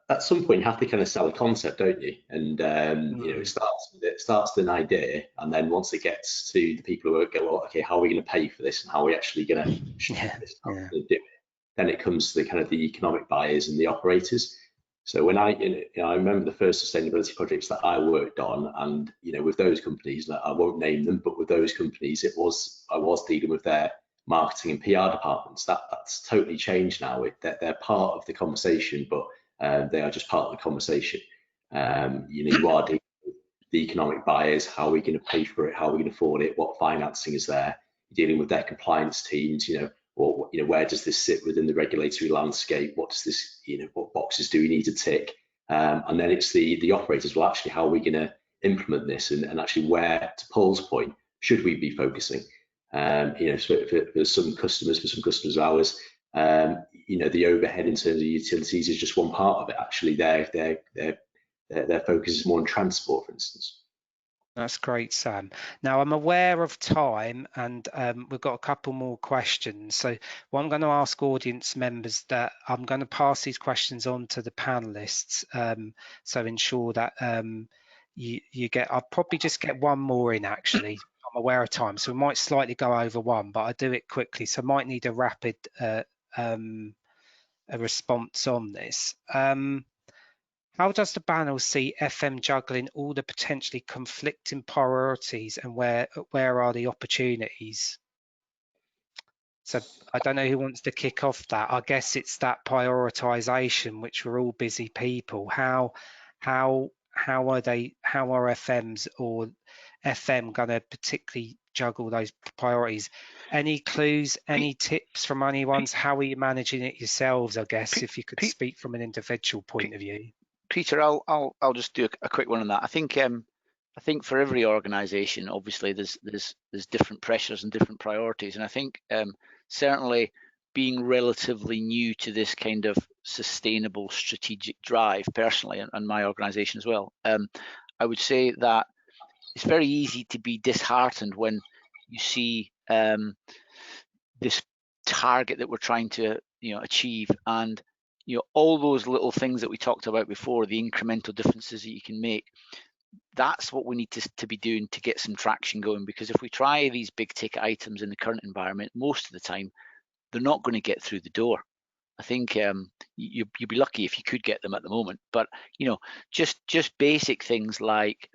At some point you have to kind of sell a concept, don't you? And it starts with an idea, and then once it gets to the people who go, well, okay, how are we going to pay for this, and how are we actually going to do it? Then it comes to the kind of the economic buyers and the operators. So when I remember the first sustainability projects that I worked on, and with those companies, I won't name them, but with those companies, I was dealing with their marketing and PR departments. That's totally changed now. They're part of the conversation, but they are just part of the conversation. You are dealing with the economic buyers. How are we going to pay for it? How are we going to afford it? What financing is there? You're dealing with their compliance teams. Where does this sit within the regulatory landscape? What does this, what boxes do we need to tick? And then it's the operators. Well, actually, how are we going to implement this? And actually, where, to Paul's point, should we be focusing? For some customers of ours, the overhead in terms of utilities is just one part of it. Actually, their focus is more on transport, for instance. That's great, Sam. Now I'm aware of time, and we've got a couple more questions. So what I'm going to ask audience members, that I'm going to pass these questions on to the panelists. So ensure that you get, I'll probably just get one more in actually. I'm aware of time, so we might slightly go over one, but I do it quickly. So I might need a rapid a response on this. How does the panel see FM juggling all the potentially conflicting priorities, and where are the opportunities? So I don't know who wants to kick off that. I guess it's that prioritization, which we're all busy people. How are FMs or FM going to particularly juggle those priorities? Any clues, any tips from anyone? How are you managing it yourselves? I guess if you could speak from an individual point of view. Peter, I'll just do a quick one on that. I think for every organisation, obviously there's different pressures and different priorities, and I think certainly being relatively new to this kind of sustainable strategic drive, personally, and my organisation as well, I would say that it's very easy to be disheartened when you see this target that we're trying to achieve, and all those little things that we talked about before, the incremental differences that you can make. That's what we need to be doing to get some traction going, because if we try these big ticket items in the current environment, most of the time they're not going to get through the door. I think you'd be lucky if you could get them at the moment, but just basic things like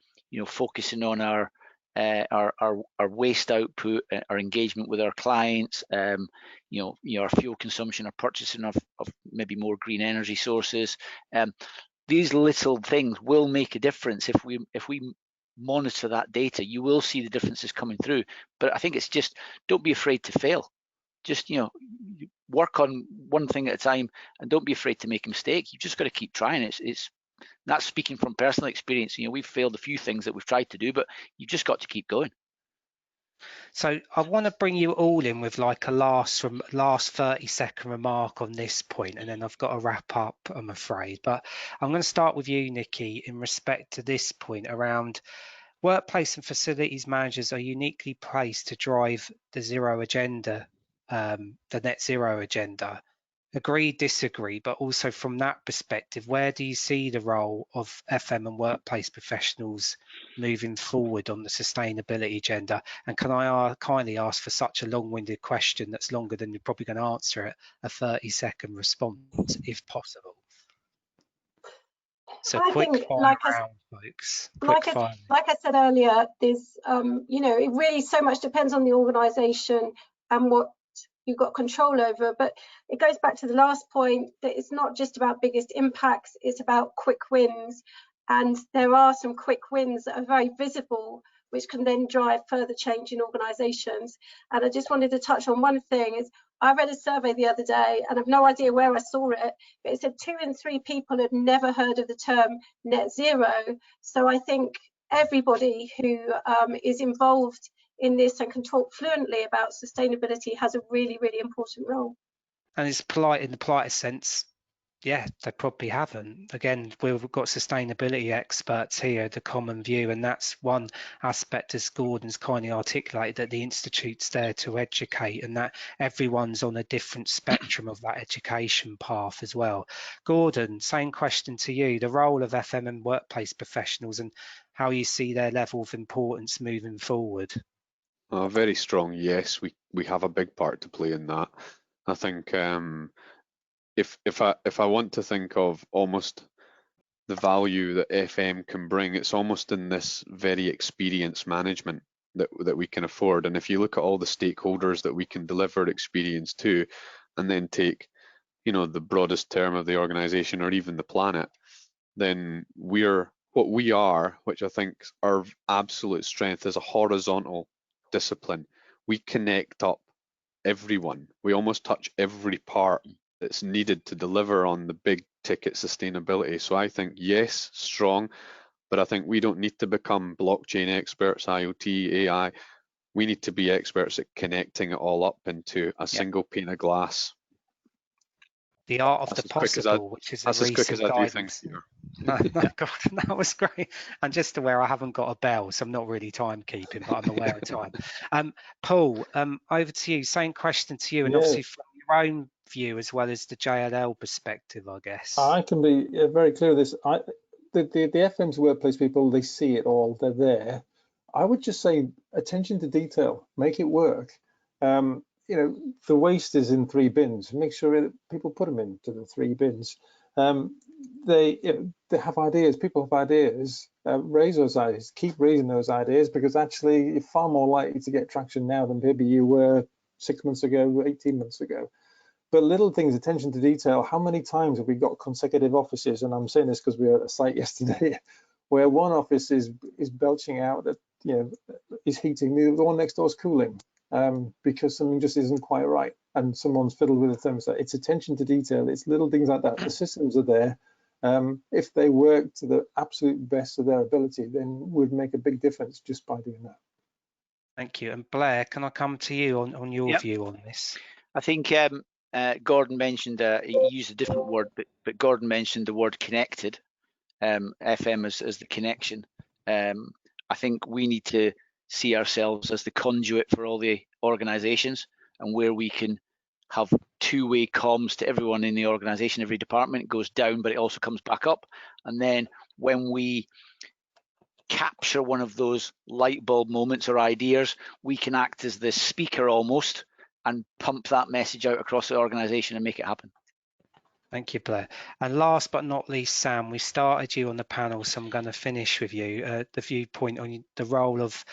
focusing on our our waste output, our engagement with our clients, you know, our fuel consumption, our purchasing of maybe more green energy sources. These little things will make a difference if we monitor that data. You will see the differences coming through. But I think it's just, don't be afraid to fail. Just, you know, work on one thing at a time, and don't be afraid to make a mistake. You've just got to keep trying. That's speaking from personal experience. You know, we've failed a few things that we've tried to do, but you've just got to keep going. So I want to bring you all in with like a last 30-second remark on this point, and then I've got to wrap up, I'm afraid. But I'm going to start with you, Nikki, in respect to this point around workplace and facilities managers are uniquely placed to drive the zero agenda, the net zero agenda. Agree, disagree, but also from that perspective, where do you see the role of FM and workplace professionals moving forward on the sustainability agenda? And can I kindly ask for such a long-winded question that's longer than you're probably going to answer it, a 30-second response, if possible? So quick fire round, folks. Like I said earlier, there's, you know, it really so much depends on the organisation and what you've got control over. But it goes back to the last point that it's not just about biggest impacts, it's about quick wins. And there are some quick wins that are very visible, which can then drive further change in organisations. And I just wanted to touch on one thing is, I read a survey the other day, and I've no idea where I saw it, but it said 2 in 3 people had never heard of the term net zero. So I think everybody who is involved in this and can talk fluently about sustainability has a really, really important role. And it's polite in the politest sense. Yeah, they probably haven't. Again, we've got sustainability experts here, the common view, and that's one aspect, as Gordon's kindly articulated, that the Institute's there to educate, and that everyone's on a different spectrum of that education path as well. Gordon, same question to you, the role of FM and workplace professionals and how you see their level of importance moving forward. A very strong yes, we have a big part to play in that. I think if I want to think of almost the value that FM can bring, it's almost in this very experience management that we can afford. And if you look at all the stakeholders that we can deliver experience to, and then take, you know, the broadest term of the organization or even the planet, then we're what we are, which I think our absolute strength is a horizontal discipline. We connect up everyone. We almost touch every part that's needed to deliver on the big ticket sustainability. So I think yes, strong, but I think we don't need to become blockchain experts, IoT, AI. We need to be experts at connecting it all up into a single pane of glass. The art of the possible, which is a recent guidance. No, God, that was great. And just aware I haven't got a bell, so I'm not really timekeeping, but I'm aware of time. Paul, over to you. Same question to you, and obviously from your own view as well as the JLL perspective, I guess. I can be very clear with this. The FM's workplace people, they see it all. They're there. I would just say attention to detail, make it work. You know, the waste is in 3 bins. Make sure people put them into the 3 bins. They have ideas. People have ideas. Raise those ideas. Keep raising those ideas, because actually you're far more likely to get traction now than maybe you were 6 months ago, 18 months ago. But little things, attention to detail. How many times have we got consecutive offices? And I'm saying this because we were at a site yesterday where one office is belching out that, you know, is heating, the one next door is cooling. Because something just isn't quite right, and someone's fiddled with the thermostat. It's attention to detail. It's little things like that. The systems are there. If they work to the absolute best of their ability, then would make a big difference just by doing that. Thank you. And Blair, can I come to you on your view on this? I think Gordon mentioned, he used a different word, but Gordon mentioned the word connected. FM as the connection. I think we need to see ourselves as the conduit for all the organizations, and where we can have 2-way comms to everyone in the organization. Every department goes down, but it also comes back up. And then when we capture one of those light bulb moments or ideas, we can act as the speaker almost and pump that message out across the organization and make it happen. Thank you, Blair. And last but not least, Sam, we started you on the panel, so I'm going to finish with you. The viewpoint on the role of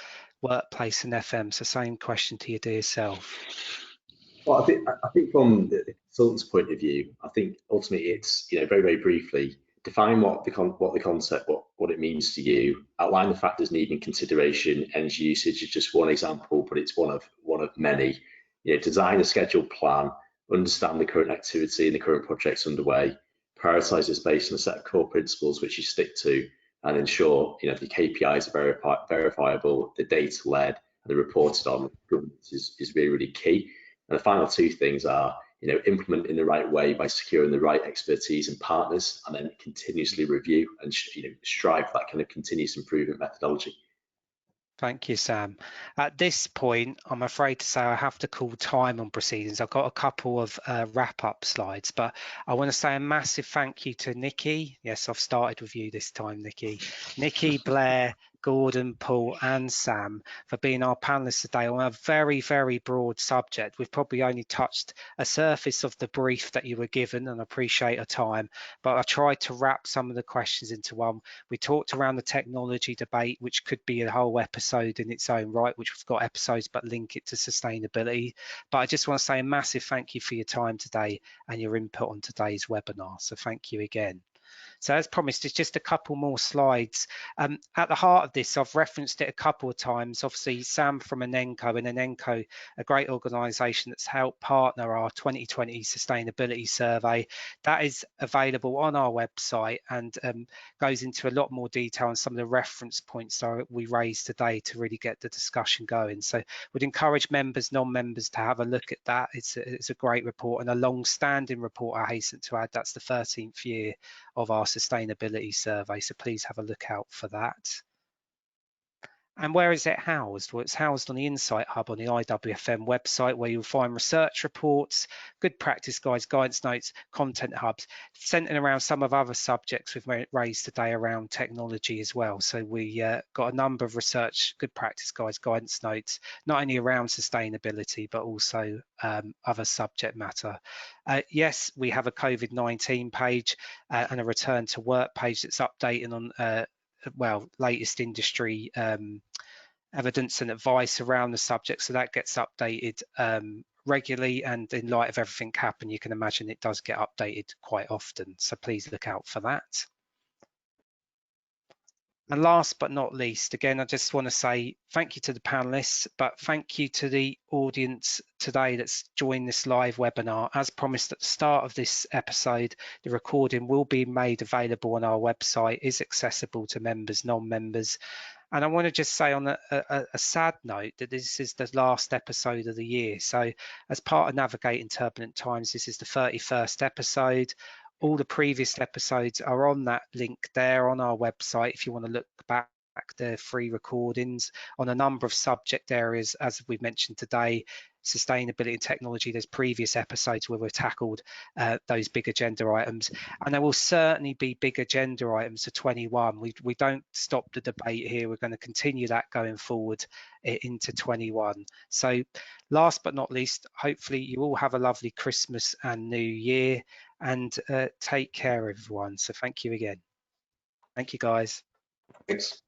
workplace and FM? So same question to your dear self. Well, I think from the consultant's point of view, I think ultimately it's, very, very briefly, define what the concept, what it means to you, outline the factors needing consideration. Energy usage is just one example, but it's one of many. Design a scheduled plan, understand the current activity and the current projects underway, prioritize this based on a set of core principles which you stick to, and ensure the KPIs are verifiable, the data led, and the reported on. Governance is really, really key. And the final two things are, implement in the right way by securing the right expertise and partners, and then continuously review and strive for that kind of continuous improvement methodology. Thank you, Sam. At this point, I'm afraid to say I have to call time on proceedings. I've got a couple of wrap-up slides, but I want to say a massive thank you to Nikki. Yes, I've started with you this time, Nikki. Nikki, Blair, Gordon, Paul and Sam for being our panelists today on a very, very broad subject. We've probably only touched a surface of the brief that you were given, and I appreciate your time, but I tried to wrap some of the questions into one. We talked around the technology debate, which could be a whole episode in its own right, which we've got episodes but link it to sustainability. But I just want to say a massive thank you for your time today and your input on today's webinar. So thank you again. So as promised, it's just a couple more slides. At the heart of this, I've referenced it a couple of times. Obviously, Sam from Inenco, and Inenco, a great organisation that's helped partner our 2020 sustainability survey. That is available on our website and goes into a lot more detail on some of the reference points that we raised today to really get the discussion going. So would encourage members, non-members to have a look at that. It's a great report and a long-standing report, I hasten to add. That's the 13th year of our sustainability survey, so please have a look out for that. And where is it housed? Well, it's housed on the Insight Hub on the IWFM website, where you'll find research reports, good practice guides, guidance notes, content hubs, centered around some of other subjects we've raised today around technology as well. So we got a number of research, good practice guides, guidance notes, not only around sustainability, but also other subject matter. Yes, we have a COVID-19 page and a return to work page that's updating on latest industry evidence and advice around the subject, so that gets updated regularly, and in light of everything happening, you can imagine it does get updated quite often, so please look out for that. And last but not least, again, I just want to say thank you to the panelists, but thank you to the audience today that's joined this live webinar. As promised at the start of this episode, the recording will be made available on our website, is accessible to members, non-members. And I want to just say on a sad note that this is the last episode of the year. So as part of Navigating Turbulent Times, this is the 31st episode. All the previous episodes are on that link there on our website if you want to look back. They're free recordings on a number of subject areas, as we've mentioned today, sustainability and technology. There's previous episodes where we've tackled those big agenda items, and there will certainly be big agenda items for 21. We don't stop the debate here. We're going to continue that going forward into 21. So last but not least, hopefully you all have a lovely Christmas and New Year, and take care everyone. So thank you again. Thank you guys. Thanks.